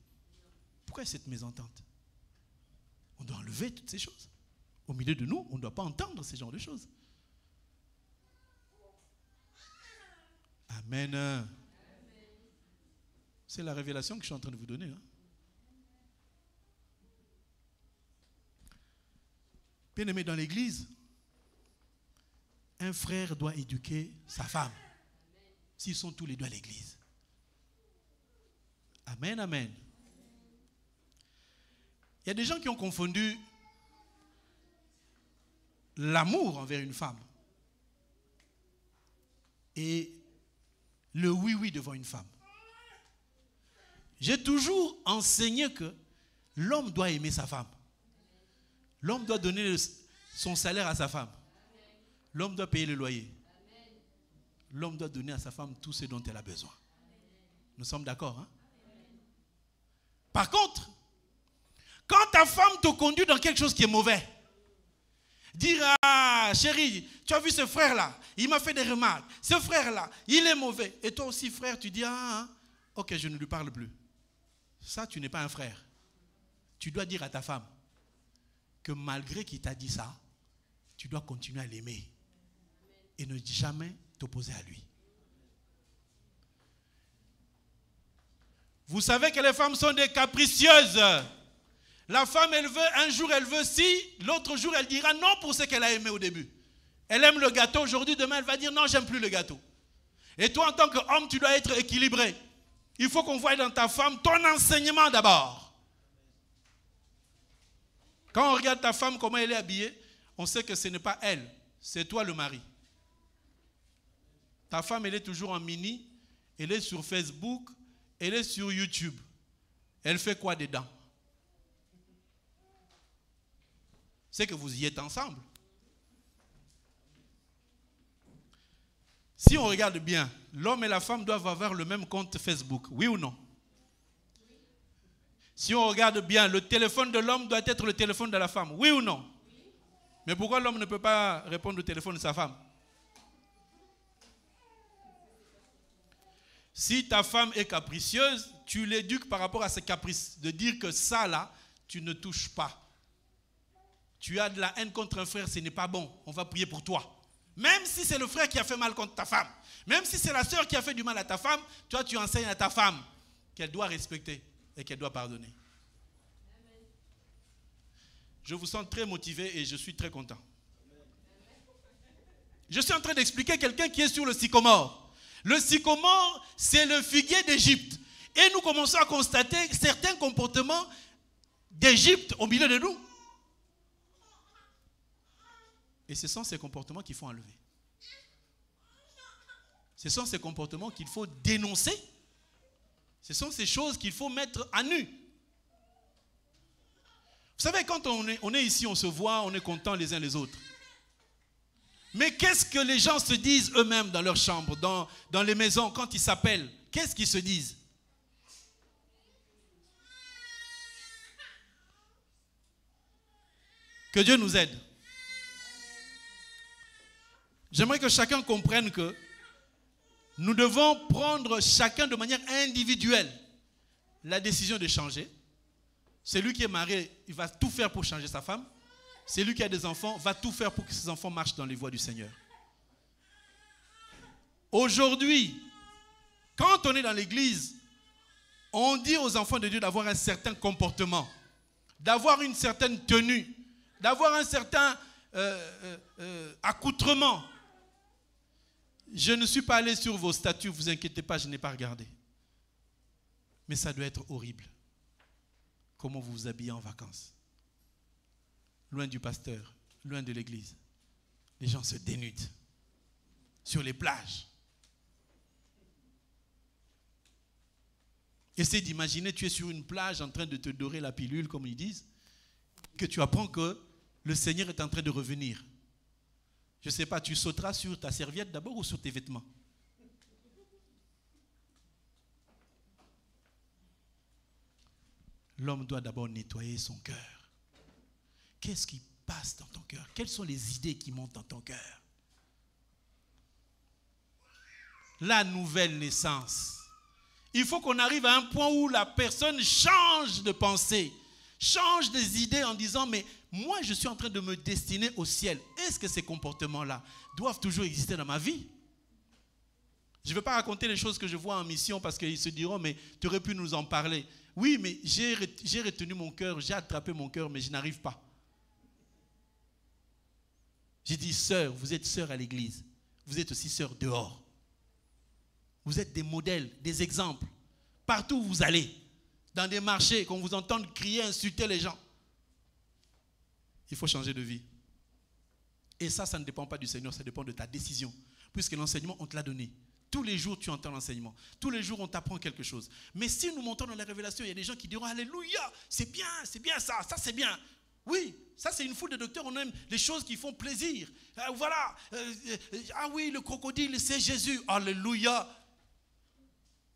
Pourquoi il y a cette mésentente? On doit enlever toutes ces choses. Au milieu de nous, on ne doit pas entendre ce genre de choses. Amen. C'est la révélation que je suis en train de vous donner. Bien-aimé, dans l'église, un frère doit éduquer sa femme. S'ils sont tous les deux à l'église. Amen, amen. Il y a des gens qui ont confondu l'amour envers une femme et le oui devant une femme. J'ai toujours enseigné que l'homme doit aimer sa femme. L'homme doit donner son salaire à sa femme. L'homme doit payer le loyer. L'homme doit donner à sa femme tout ce dont elle a besoin. Nous sommes d'accord, hein? Par contre, quand ta femme te conduit dans quelque chose qui est mauvais, dire, ah chérie, tu as vu ce frère-là, il m'a fait des remarques, ce frère-là, il est mauvais. Et toi aussi frère, tu dis, ok, je ne lui parle plus. Ça, tu n'es pas un frère. Tu dois dire à ta femme que malgré qu'il t'a dit ça, tu dois continuer à l'aimer et ne jamais t'opposer à lui. Vous savez que les femmes sont des capricieuses. La femme, elle veut, un jour elle veut si, l'autre jour elle dira non pour ce qu'elle a aimé au début. Elle aime le gâteau, aujourd'hui, demain elle va dire non, j'aime plus le gâteau. Et toi en tant qu'homme, tu dois être équilibré. Il faut qu'on voie dans ta femme ton enseignement d'abord. Quand on regarde ta femme, comment elle est habillée, on sait que ce n'est pas elle, c'est toi le mari. Ta femme, elle est toujours en mini, elle est sur Facebook, elle est sur YouTube. Elle fait quoi dedans? C'est que vous y êtes ensemble. Si on regarde bien, l'homme et la femme doivent avoir le même compte Facebook, oui ou non? Si on regarde bien, le téléphone de l'homme doit être le téléphone de la femme, oui ou non? Mais pourquoi l'homme ne peut pas répondre au téléphone de sa femme? Si ta femme est capricieuse, tu l'éduques par rapport à ses caprices. De dire que ça là, tu ne touches pas. Tu as de la haine contre un frère, ce n'est pas bon. On va prier pour toi. Même si c'est le frère qui a fait mal contre ta femme. Même si c'est la sœur qui a fait du mal à ta femme, toi tu enseignes à ta femme qu'elle doit respecter et qu'elle doit pardonner. Je vous sens très motivé et je suis très content. Je suis en train d'expliquer quelqu'un qui est sur le sycomore. Le sycomore, c'est le figuier d'Égypte. Et nous commençons à constater certains comportements d'Égypte au milieu de nous. Et ce sont ces comportements qu'il faut enlever. Ce sont ces comportements qu'il faut dénoncer. Ce sont ces choses qu'il faut mettre à nu. Vous savez, quand on est ici, on se voit, on est contents les uns les autres. Mais qu'est-ce que les gens se disent eux-mêmes dans leur chambre, dans les maisons, quand ils s'appellent? Qu'est-ce qu'ils se disent? Que Dieu nous aide. J'aimerais que chacun comprenne que nous devons prendre chacun de manière individuelle la décision de changer. Celui qui est marié, il va tout faire pour changer sa femme. Celui qui a des enfants va tout faire pour que ses enfants marchent dans les voies du Seigneur. Aujourd'hui, quand on est dans l'église, on dit aux enfants de Dieu d'avoir un certain comportement, d'avoir une certaine tenue, d'avoir un certain accoutrement. Je ne suis pas allé sur vos statuts, vous inquiétez pas, je n'ai pas regardé. Mais ça doit être horrible. Comment vous vous habillez en vacances. Loin du pasteur, loin de l'église. Les gens se dénudent sur les plages. Essaye d'imaginer, tu es sur une plage en train de te dorer la pilule, comme ils disent, que tu apprends que le Seigneur est en train de revenir. Je ne sais pas, tu sauteras sur ta serviette d'abord ou sur tes vêtements? L'homme doit d'abord nettoyer son cœur. Qu'est-ce qui passe dans ton cœur? Quelles sont les idées qui montent dans ton cœur? La nouvelle naissance. Il faut qu'on arrive à un point où la personne change de pensée, change des idées en disant, mais moi je suis en train de me destiner au ciel. Est-ce que ces comportements-là doivent toujours exister dans ma vie? Je ne vais pas raconter les choses que je vois en mission parce qu'ils se diront, mais tu aurais pu nous en parler. Oui, mais j'ai retenu mon cœur, j'ai attrapé mon cœur, mais je n'arrive pas. J'ai dit, sœur, vous êtes sœur à l'église. Vous êtes aussi sœur dehors. Vous êtes des modèles, des exemples. Partout où vous allez, dans des marchés, qu'on vous entende crier, insulter les gens. Il faut changer de vie. Et ça ne dépend pas du Seigneur, ça dépend de ta décision. Puisque l'enseignement, on te l'a donné. Tous les jours, tu entends l'enseignement. Tous les jours, on t'apprend quelque chose. Mais si nous montons dans la révélation, il y a des gens qui diront, alléluia, c'est bien ça c'est bien. Oui, ça c'est une foule de docteurs, on aime les choses qui font plaisir. Voilà, ah oui, le crocodile, c'est Jésus, alléluia.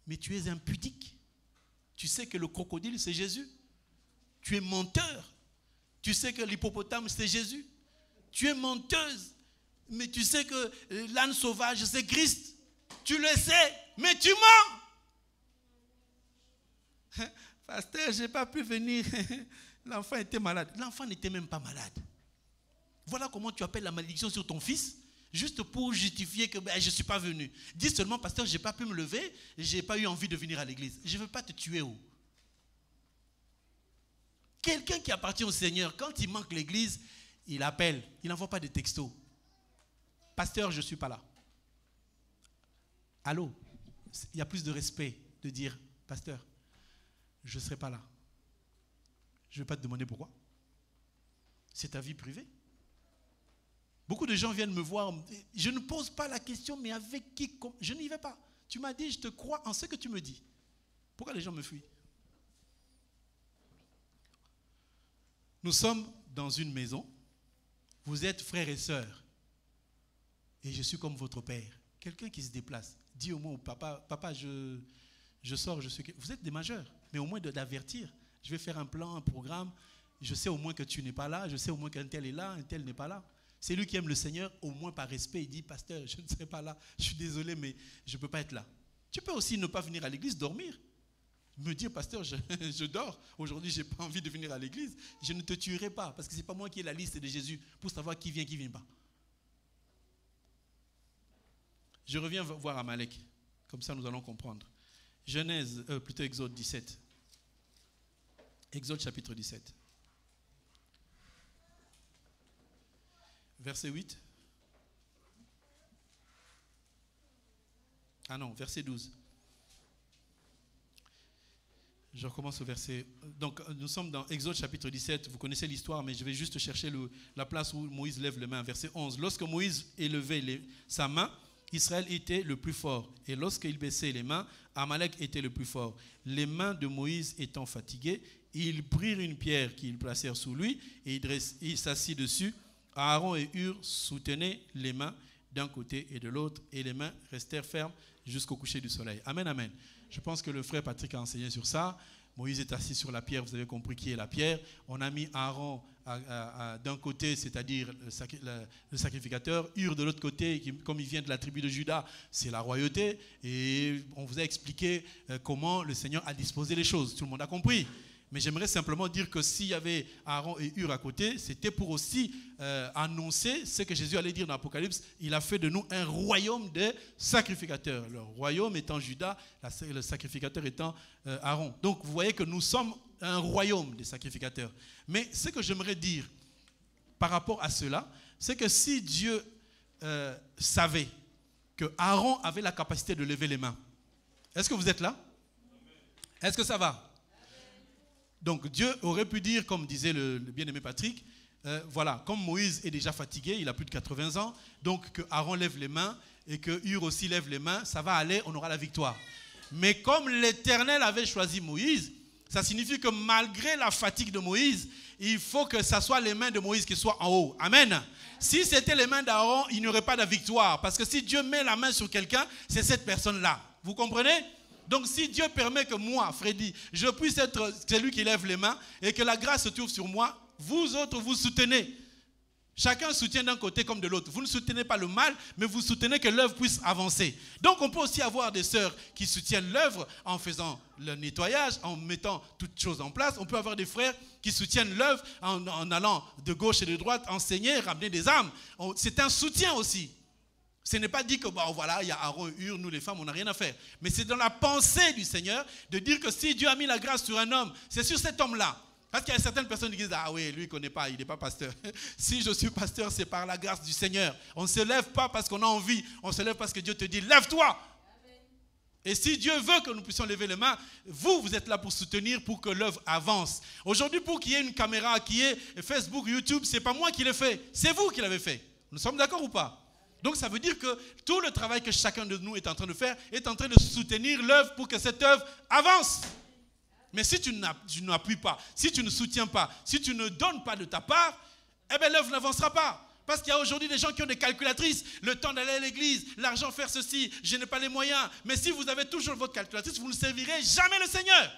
Mais tu es impudique. Tu sais que le crocodile, c'est Jésus. Tu es menteur. Tu sais que l'hippopotame, c'est Jésus. Tu es menteuse. Mais tu sais que l'âne sauvage, c'est Christ. Tu le sais, mais tu mens. Pasteur, je n'ai pas pu venir. L'enfant était malade. L'enfant n'était même pas malade. Voilà comment tu appelles la malédiction sur ton fils, juste pour justifier que je ne suis pas venu. Dis seulement, pasteur, je n'ai pas pu me lever, je n'ai pas eu envie de venir à l'église. Je ne veux pas te tuer. Quelqu'un qui appartient au Seigneur, quand il manque l'église, il appelle. Il n'envoie pas de textos. Pasteur, je ne suis pas là. Allô? Il y a plus de respect de dire, pasteur, je ne serai pas là. Je ne vais pas te demander pourquoi. C'est ta vie privée. Beaucoup de gens viennent me voir. Je ne pose pas la question, mais avec qui? Je n'y vais pas. Tu m'as dit, je te crois en ce que tu me dis. Pourquoi les gens me fuient? Nous sommes dans une maison. Vous êtes frères et sœurs. Et je suis comme votre père. quelqu'un qui se déplace, dit au moins au papa, papa, je sors, je suis... Vous êtes des majeurs, mais au moins d'avertir. Je vais faire un plan, un programme. Je sais au moins que tu n'es pas là. Je sais au moins qu'un tel est là, un tel n'est pas là. C'est lui qui aime le Seigneur, au moins par respect, il dit, pasteur, je ne serai pas là. Je suis désolé, mais je ne peux pas être là. Tu peux aussi ne pas venir à l'église, dormir. Me dire, pasteur, je dors. Aujourd'hui, je n'ai pas envie de venir à l'église. Je ne te tuerai pas, parce que ce n'est pas moi qui ai la liste de Jésus pour savoir qui vient pas. Je reviens voir Amalek. Comme ça, nous allons comprendre. Genèse, plutôt Exode 17. Exode chapitre 17. Verset 8. Ah non, verset 12. Je recommence au verset... Donc, nous sommes dans Exode chapitre 17. Vous connaissez l'histoire, mais je vais juste chercher la place où Moïse lève les mains. Verset 11. Lorsque Moïse élevait sa main, Israël était le plus fort. Et lorsqu'il baissait les mains, Amalek était le plus fort. Les mains de Moïse étant fatiguées, ils prirent une pierre qu'ils placèrent sous lui et il s'assit dessus. Aaron et Hur soutenaient les mains d'un côté et de l'autre et les mains restèrent fermes jusqu'au coucher du soleil. Amen, amen. Je pense que le frère Patrick a enseigné sur ça. Moïse est assis sur la pierre, vous avez compris qui est la pierre. On a mis Aaron d'un côté, c'est-à-dire le sacrificateur. Hur de l'autre côté, comme il vient de la tribu de Juda, c'est la royauté. Et on vous a expliqué comment le Seigneur a disposé les choses. Tout le monde a compris. Mais j'aimerais simplement dire que s'il y avait Aaron et Hur à côté, c'était pour aussi annoncer ce que Jésus allait dire dans l'Apocalypse. Il a fait de nous un royaume de sacrificateurs. Le royaume étant Juda, le sacrificateur étant Aaron. Donc vous voyez que nous sommes un royaume des sacrificateurs. Mais ce que j'aimerais dire par rapport à cela, c'est que si Dieu savait que Aaron avait la capacité de lever les mains, est-ce que vous êtes là? Est-ce que ça va? Donc Dieu aurait pu dire, comme disait le bien-aimé Patrick, voilà, comme Moïse est déjà fatigué, il a plus de 80 ans, donc que Aaron lève les mains et que Hur aussi lève les mains, ça va aller, on aura la victoire. Mais comme l'Éternel avait choisi Moïse, ça signifie que malgré la fatigue de Moïse, il faut que ce soit les mains de Moïse qui soient en haut. Amen. Si c'était les mains d'Aaron, il n'y aurait pas de victoire. Parce que si Dieu met la main sur quelqu'un, c'est cette personne-là. Vous comprenez? Donc si Dieu permet que moi, Freddy, je puisse être celui qui lève les mains et que la grâce se trouve sur moi, vous autres, vous soutenez. Chacun soutient d'un côté comme de l'autre. Vous ne soutenez pas le mal, mais vous soutenez que l'œuvre puisse avancer. Donc on peut aussi avoir des sœurs qui soutiennent l'œuvre en faisant le nettoyage, en mettant toutes choses en place. On peut avoir des frères qui soutiennent l'œuvre en allant de gauche et de droite, enseigner, ramener des âmes. C'est un soutien aussi. Ce n'est pas dit que, bon, voilà, il y a Aaron et Hur, nous les femmes, on n'a rien à faire. Mais c'est dans la pensée du Seigneur de dire que si Dieu a mis la grâce sur un homme, c'est sur cet homme-là. Parce qu'il y a certaines personnes qui disent, ah oui, lui, il ne connaît pas, il n'est pas pasteur. Si je suis pasteur, c'est par la grâce du Seigneur. On ne se lève pas parce qu'on a envie, on se lève parce que Dieu te dit, lève-toi. Et si Dieu veut que nous puissions lever les mains, vous êtes là pour soutenir, pour que l'œuvre avance. Aujourd'hui, pour qu'il y ait une caméra, qu'il y ait Facebook, YouTube, ce n'est pas moi qui l'ai fait, c'est vous qui l'avez fait. Nous sommes d'accord ou pas? Donc ça veut dire que tout le travail que chacun de nous est en train de faire est en train de soutenir l'œuvre pour que cette œuvre avance. Mais si tu n'appuies pas, si tu ne soutiens pas, si tu ne donnes pas de ta part, eh bien l'œuvre n'avancera pas. Parce qu'il y a aujourd'hui des gens qui ont des calculatrices, le temps d'aller à l'église, l'argent faire ceci, je n'ai pas les moyens. Mais si vous avez toujours votre calculatrice, vous ne servirez jamais le Seigneur.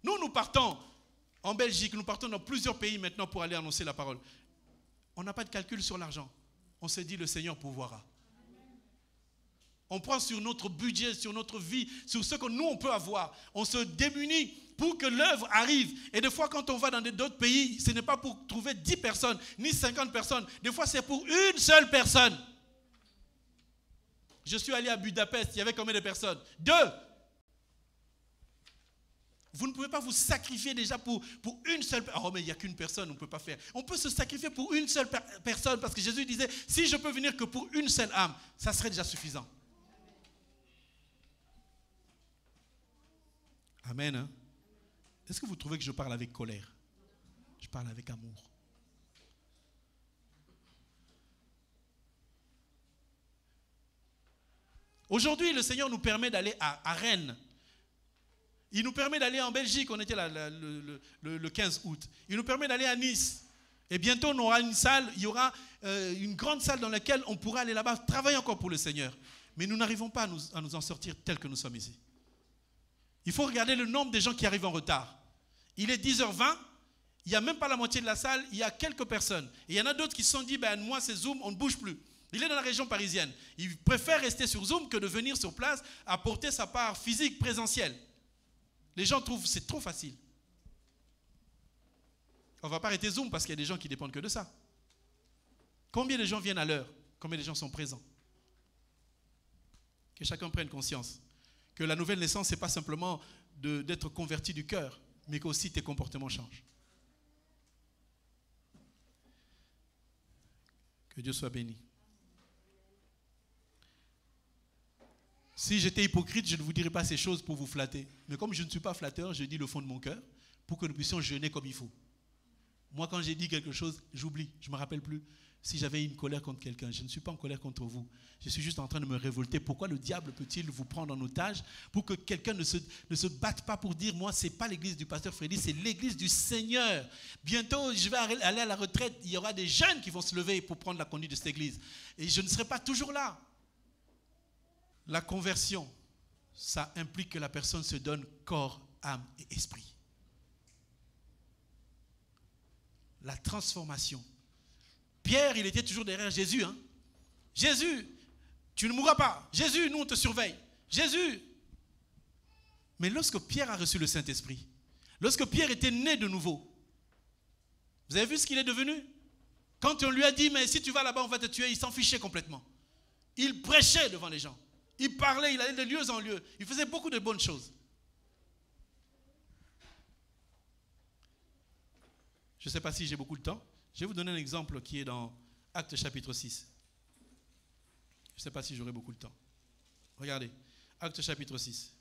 Nous partons en Belgique, nous partons dans plusieurs pays maintenant pour aller annoncer la parole. On n'a pas de calcul sur l'argent. On se dit le Seigneur pourvoira. On prend sur notre budget, sur notre vie, sur ce que nous on peut avoir. On se démunit pour que l'œuvre arrive. Et des fois quand on va dans d'autres pays, ce n'est pas pour trouver 10 personnes, ni 50 personnes. Des fois c'est pour une seule personne. Je suis allé à Budapest, il y avait combien de personnes? 2. Vous ne pouvez pas vous sacrifier déjà pour une seule personne. Oh mais il n'y a qu'une personne, on ne peut pas faire. On peut se sacrifier pour une seule personne parce que Jésus disait, si je peux venir que pour une seule âme, ça serait déjà suffisant. Amen. Hein? Est-ce que vous trouvez que je parle avec colère? Je parle avec amour. Aujourd'hui, le Seigneur nous permet d'aller à Rennes. Il nous permet d'aller en Belgique, on était là le 15 août. Il nous permet d'aller à Nice. Et bientôt, on aura une salle, il y aura une grande salle dans laquelle on pourra aller là-bas travailler encore pour le Seigneur. Mais nous n'arrivons pas à nous en sortir tel que nous sommes ici. Il faut regarder le nombre de gens qui arrivent en retard. Il est 10h20, il n'y a même pas la moitié de la salle, il y a quelques personnes. Et il y en a d'autres qui se sont dit, ben, moi c'est Zoom, on ne bouge plus. Il est dans la région parisienne. Il préfère rester sur Zoom que de venir sur place apporter sa part physique présentielle. Les gens trouvent que c'est trop facile. On ne va pas arrêter Zoom parce qu'il y a des gens qui dépendent que de ça. Combien de gens viennent à l'heure? Combien de gens sont présents? Que chacun prenne conscience que la nouvelle naissance, ce n'est pas simplement d'être converti du cœur, mais qu'aussi tes comportements changent. Que Dieu soit béni. Si j'étais hypocrite, je ne vous dirais pas ces choses pour vous flatter. Mais comme je ne suis pas flatteur, je dis le fond de mon cœur pour que nous puissions jeûner comme il faut. Moi, quand j'ai dit quelque chose, j'oublie, je ne me rappelle plus. Si j'avais une colère contre quelqu'un, je ne suis pas en colère contre vous. Je suis juste en train de me révolter. Pourquoi le diable peut-il vous prendre en otage pour que quelqu'un ne se batte pas pour dire, moi, ce n'est pas l'église du pasteur Freddy, c'est l'église du Seigneur. Bientôt, je vais aller à la retraite. Il y aura des jeunes qui vont se lever pour prendre la conduite de cette église. Et je ne serai pas toujours là. La conversion, ça implique que la personne se donne corps, âme et esprit. La transformation. Pierre, il était toujours derrière Jésus. Hein? Jésus, tu ne mourras pas. Jésus, nous on te surveille. Jésus. Mais lorsque Pierre a reçu le Saint-Esprit, lorsque Pierre était né de nouveau, vous avez vu ce qu'il est devenu? Quand on lui a dit, mais si tu vas là-bas, on va te tuer, il s'en fichait complètement. Il prêchait devant les gens. Il parlait, il allait de lieu en lieu. Il faisait beaucoup de bonnes choses. Je ne sais pas si j'ai beaucoup de temps. Je vais vous donner un exemple qui est dans Actes chapitre 6. Je ne sais pas si j'aurai beaucoup de temps. Regardez, Actes chapitre 6.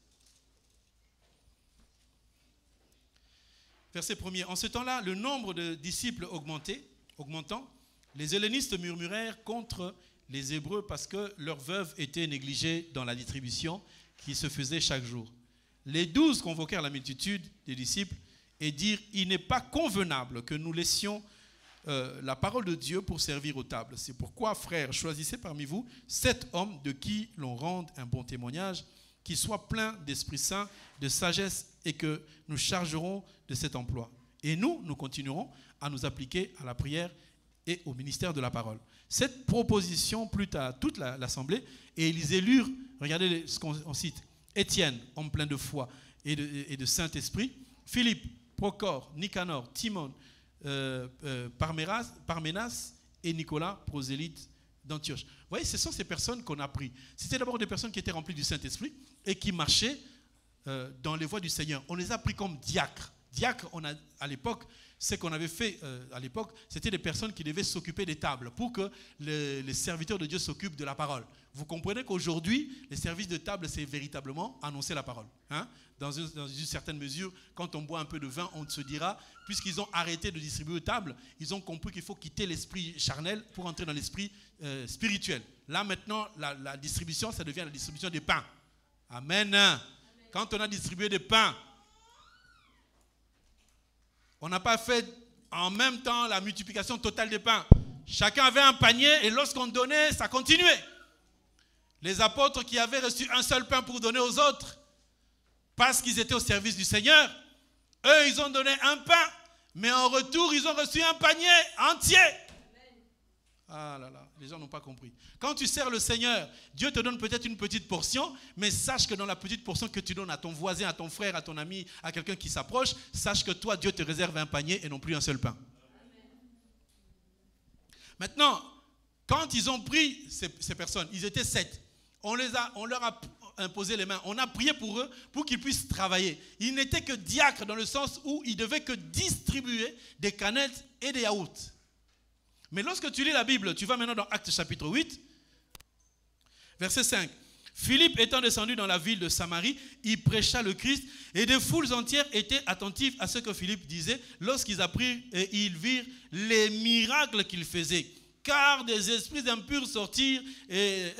Verset 1er. En ce temps-là, le nombre de disciples augmentant, les hellénistes murmurèrent contre les Hébreux parce que leurs veuves étaient négligées dans la distribution qui se faisait chaque jour. Les 12 convoquèrent la multitude des disciples et dirent, il n'est pas convenable que nous laissions la parole de Dieu pour servir aux tables. C'est pourquoi, frères, choisissez parmi vous 7 hommes de qui l'on rende un bon témoignage, qui soient pleins d'Esprit Saint, de sagesse, et que nous chargerons de cet emploi. Et nous continuerons à nous appliquer à la prière et au ministère de la parole. Cette proposition plut à toute l'assemblée, et ils élurent, regardez ce qu'on cite, Étienne, homme plein de foi et de Saint-Esprit, Philippe, Procor, Nicanor, Timon, Parménas et Nicolas, prosélyte d'Antioche. Vous voyez, ce sont ces personnes qu'on a pris. C'était d'abord des personnes qui étaient remplies du Saint-Esprit et qui marchaient dans les voies du Seigneur. On les a pris comme diacres. Diacres, à l'époque, ce qu'on avait fait à l'époque, c'était des personnes qui devaient s'occuper des tables pour que les serviteurs de Dieu s'occupent de la parole. Vous comprenez qu'aujourd'hui, les services de table, c'est véritablement annoncer la parole. Hein? Dans une certaine mesure, quand on boit un peu de vin, on se dira, puisqu'ils ont arrêté de distribuer aux tables, ils ont compris qu'il faut quitter l'esprit charnel pour entrer dans l'esprit spirituel. Là maintenant, la distribution, ça devient la distribution des pains. Amen. Quand on a distribué des pains, on n'a pas fait en même temps la multiplication totale des pains. Chacun avait un panier et lorsqu'on donnait, ça continuait. Les apôtres qui avaient reçu un seul pain pour donner aux autres, parce qu'ils étaient au service du Seigneur, eux, ils ont donné un pain, mais en retour, ils ont reçu un panier entier. Ah là là, les gens n'ont pas compris. Quand tu sers le Seigneur, Dieu te donne peut-être une petite portion, mais sache que dans la petite portion que tu donnes à ton voisin, à ton frère, à ton ami, à quelqu'un qui s'approche, sache que toi, Dieu te réserve un panier et non plus un seul pain. Maintenant, quand ils ont pris ces personnes, ils étaient 7. On leur a imposé les mains. On a prié pour eux pour qu'ils puissent travailler. Ils n'étaient que diacres dans le sens où ils devaient que distribuer des canettes et des yaourts. Mais lorsque tu lis la Bible, tu vas maintenant dans Actes chapitre 8, verset 5. Philippe étant descendu dans la ville de Samarie, il prêcha le Christ et des foules entières étaient attentives à ce que Philippe disait lorsqu'ils apprirent et ils virent les miracles qu'il faisait. Car des esprits impurs sortirent et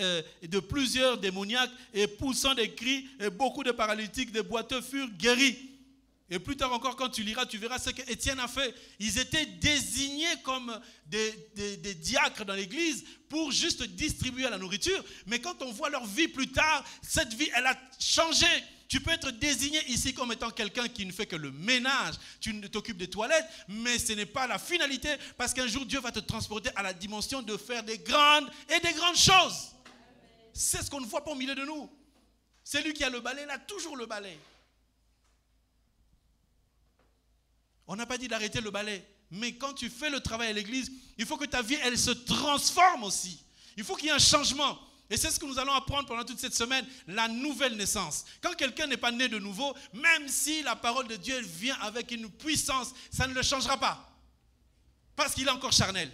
de plusieurs démoniaques et poussant des cris, et beaucoup de paralytiques, des boiteux furent guéris. Et plus tard encore, quand tu liras, tu verras ce qu'Étienne a fait. Ils étaient désignés comme des diacres dans l'église pour juste distribuer la nourriture. Mais quand on voit leur vie plus tard, cette vie, elle a changé. Tu peux être désigné ici comme étant quelqu'un qui ne fait que le ménage. Tu t'occupes des toilettes, mais ce n'est pas la finalité. Parce qu'un jour, Dieu va te transporter à la dimension de faire des grandes choses. C'est ce qu'on ne voit pas au milieu de nous. C'est lui qui a le balai, il a toujours le balai. On n'a pas dit d'arrêter le balai. Mais quand tu fais le travail à l'église, il faut que ta vie, elle se transforme aussi. Il faut qu'il y ait un changement. Et c'est ce que nous allons apprendre pendant toute cette semaine, la nouvelle naissance. Quand quelqu'un n'est pas né de nouveau, même si la parole de Dieu vient avec une puissance, ça ne le changera pas. Parce qu'il est encore charnel.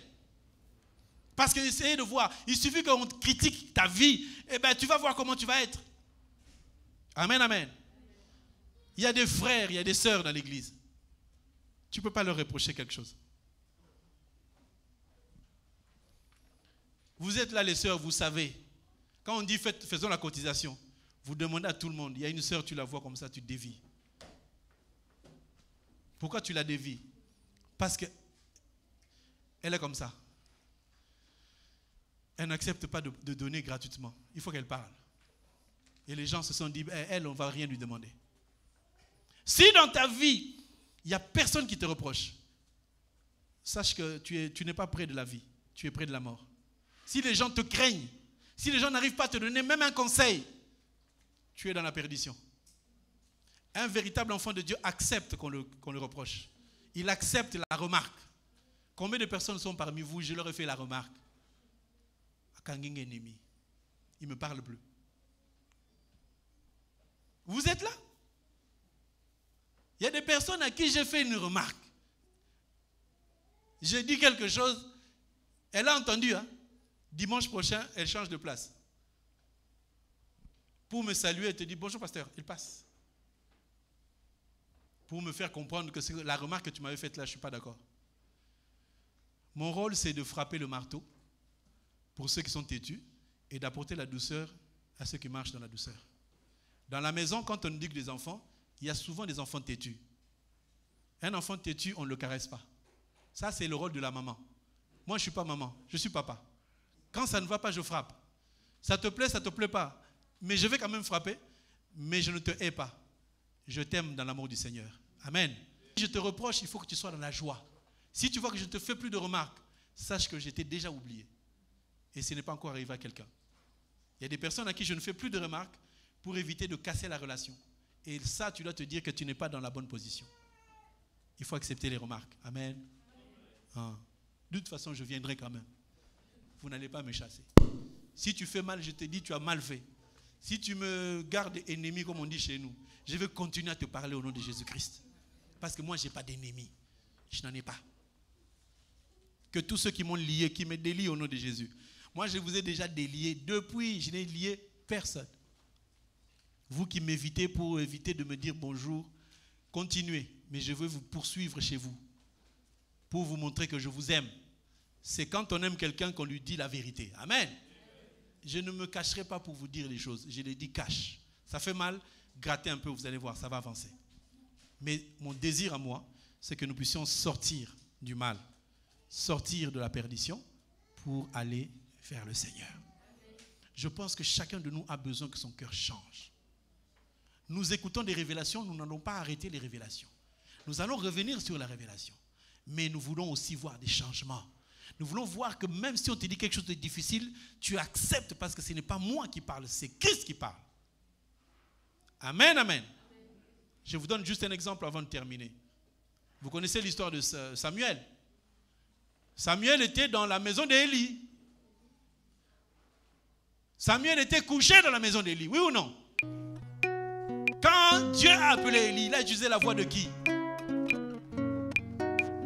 Parce que essayez de voir, il suffit qu'on critique ta vie, et bien tu vas voir comment tu vas être. Amen, amen. Il y a des frères, il y a des sœurs dans l'église. Tu ne peux pas leur reprocher quelque chose. Vous êtes là les sœurs, vous savez. Quand on dit faisons la cotisation, vous demandez à tout le monde. Il y a une sœur, tu la vois comme ça, tu dévies. Pourquoi tu la dévies? Parce qu'elle est comme ça. Elle n'accepte pas de donner gratuitement. Il faut qu'elle parle. Et les gens se sont dit, elle, on ne va rien lui demander. Si dans ta vie, il n'y a personne qui te reproche, sache que tu n'es pas près de la vie, tu es près de la mort. Si les gens te craignent, si les gens n'arrivent pas à te donner même un conseil, tu es dans la perdition. Un véritable enfant de Dieu accepte qu'on le reproche. Il accepte la remarque. Combien de personnes sont parmi vous, je leur ai fait la remarque. Il ne me parle plus. Vous êtes là? Il y a des personnes à qui j'ai fait une remarque. J'ai dit quelque chose, elle a entendu. Dimanche prochain, elle change de place. Pour me saluer, elle te dit bonjour pasteur, il passe. Pour me faire comprendre que c'est la remarque que tu m'avais faite là, je ne suis pas d'accord. Mon rôle, c'est de frapper le marteau pour ceux qui sont têtus et d'apporter la douceur à ceux qui marchent dans la douceur. Dans la maison, quand on éduque des enfants, il y a souvent des enfants têtus. Un enfant têtu, on ne le caresse pas. Ça, c'est le rôle de la maman. Moi, je ne suis pas maman, je suis papa. Quand ça ne va pas, je frappe. Ça te plaît, ça ne te plaît pas. Mais je vais quand même frapper, mais je ne te hais pas. Je t'aime dans l'amour du Seigneur. Amen. Si je te reproche, il faut que tu sois dans la joie. Si tu vois que je ne te fais plus de remarques, sache que je t'ai déjà oublié. Et ce n'est pas encore arrivé à quelqu'un. Il y a des personnes à qui je ne fais plus de remarques pour éviter de casser la relation. Et ça, tu dois te dire que tu n'es pas dans la bonne position. Il faut accepter les remarques. Amen. De toute façon, je viendrai quand même. Vous n'allez pas me chasser. Si tu fais mal, je te dis, tu as mal fait. Si tu me gardes ennemi, comme on dit chez nous, je vais continuer à te parler au nom de Jésus-Christ. Parce que moi, je n'ai pas d'ennemi. Je n'en ai pas. Que tous ceux qui m'ont lié, qui me délient au nom de Jésus. Moi, je vous ai déjà délié. Depuis, je n'ai lié personne. Vous qui m'évitez pour éviter de me dire bonjour, continuez. Mais je veux vous poursuivre chez vous. Pour vous montrer que je vous aime. C'est quand on aime quelqu'un qu'on lui dit la vérité. Amen. Je ne me cacherai pas pour vous dire les choses. Je les dis cache. Ça fait mal, grattez un peu, vous allez voir, ça va avancer. Mais mon désir à moi, c'est que nous puissions sortir du mal, sortir de la perdition pour aller vers le Seigneur. Je pense que chacun de nous a besoin que son cœur change. Nous écoutons des révélations, nous n'allons pas arrêter les révélations. Nous allons revenir sur la révélation. Mais nous voulons aussi voir des changements. Nous voulons voir que même si on te dit quelque chose de difficile, tu acceptes parce que ce n'est pas moi qui parle, c'est Christ qui parle. Amen, amen. Je vous donne juste un exemple avant de terminer. Vous connaissez l'histoire de Samuel. Samuel était dans la maison d'Élie. Samuel était couché dans la maison d'Élie, oui ou non? Quand Dieu a appelé Élie, il a utilisé la voix de qui?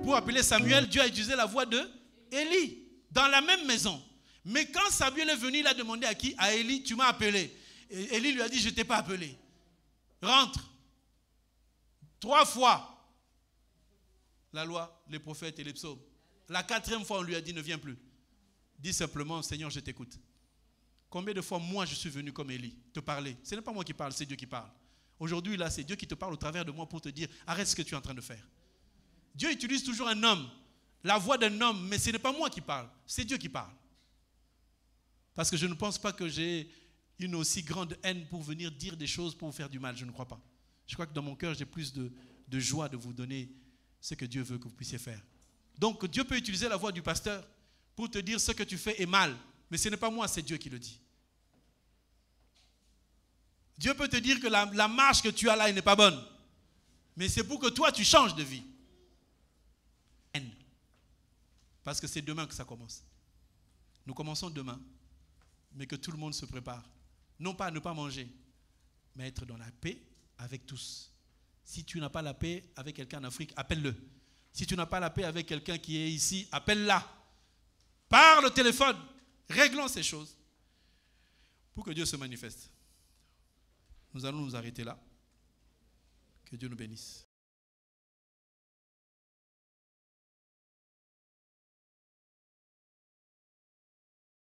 Pour appeler Samuel, Dieu a utilisé la voix de Élie, dans la même maison. Mais quand Samuel est venu, il a demandé à qui? À Élie, tu m'as appelé. Et Élie lui a dit, je ne t'ai pas appelé. Rentre. 3 fois. La loi, les prophètes et les psaumes. La 4e fois, on lui a dit, ne viens plus. Dis simplement, Seigneur, je t'écoute. Combien de fois, moi, je suis venu comme Élie, te parler? Ce n'est pas moi qui parle, c'est Dieu qui parle. Aujourd'hui, là, c'est Dieu qui te parle au travers de moi pour te dire, arrête ce que tu es en train de faire. Dieu utilise toujours un homme, la voix d'un homme, mais ce n'est pas moi qui parle, c'est Dieu qui parle. Parce que je ne pense pas que j'ai une aussi grande haine pour venir dire des choses pour vous faire du mal, je ne crois pas. Je crois que dans mon cœur, j'ai plus de joie de vous donner ce que Dieu veut que vous puissiez faire. Donc, Dieu peut utiliser la voix du pasteur pour te dire ce que tu fais est mal, mais ce n'est pas moi, c'est Dieu qui le dit. Dieu peut te dire que la marche que tu as là, elle n'est pas bonne. Mais c'est pour que toi, tu changes de vie. Parce que c'est demain que ça commence. Nous commençons demain. Mais que tout le monde se prépare. Non pas à ne pas manger, mais être dans la paix avec tous. Si tu n'as pas la paix avec quelqu'un en Afrique, appelle-le. Si tu n'as pas la paix avec quelqu'un qui est ici, appelle-la. Parle au téléphone. Réglons ces choses. Pour que Dieu se manifeste. Nous allons nous arrêter là. Que Dieu nous bénisse.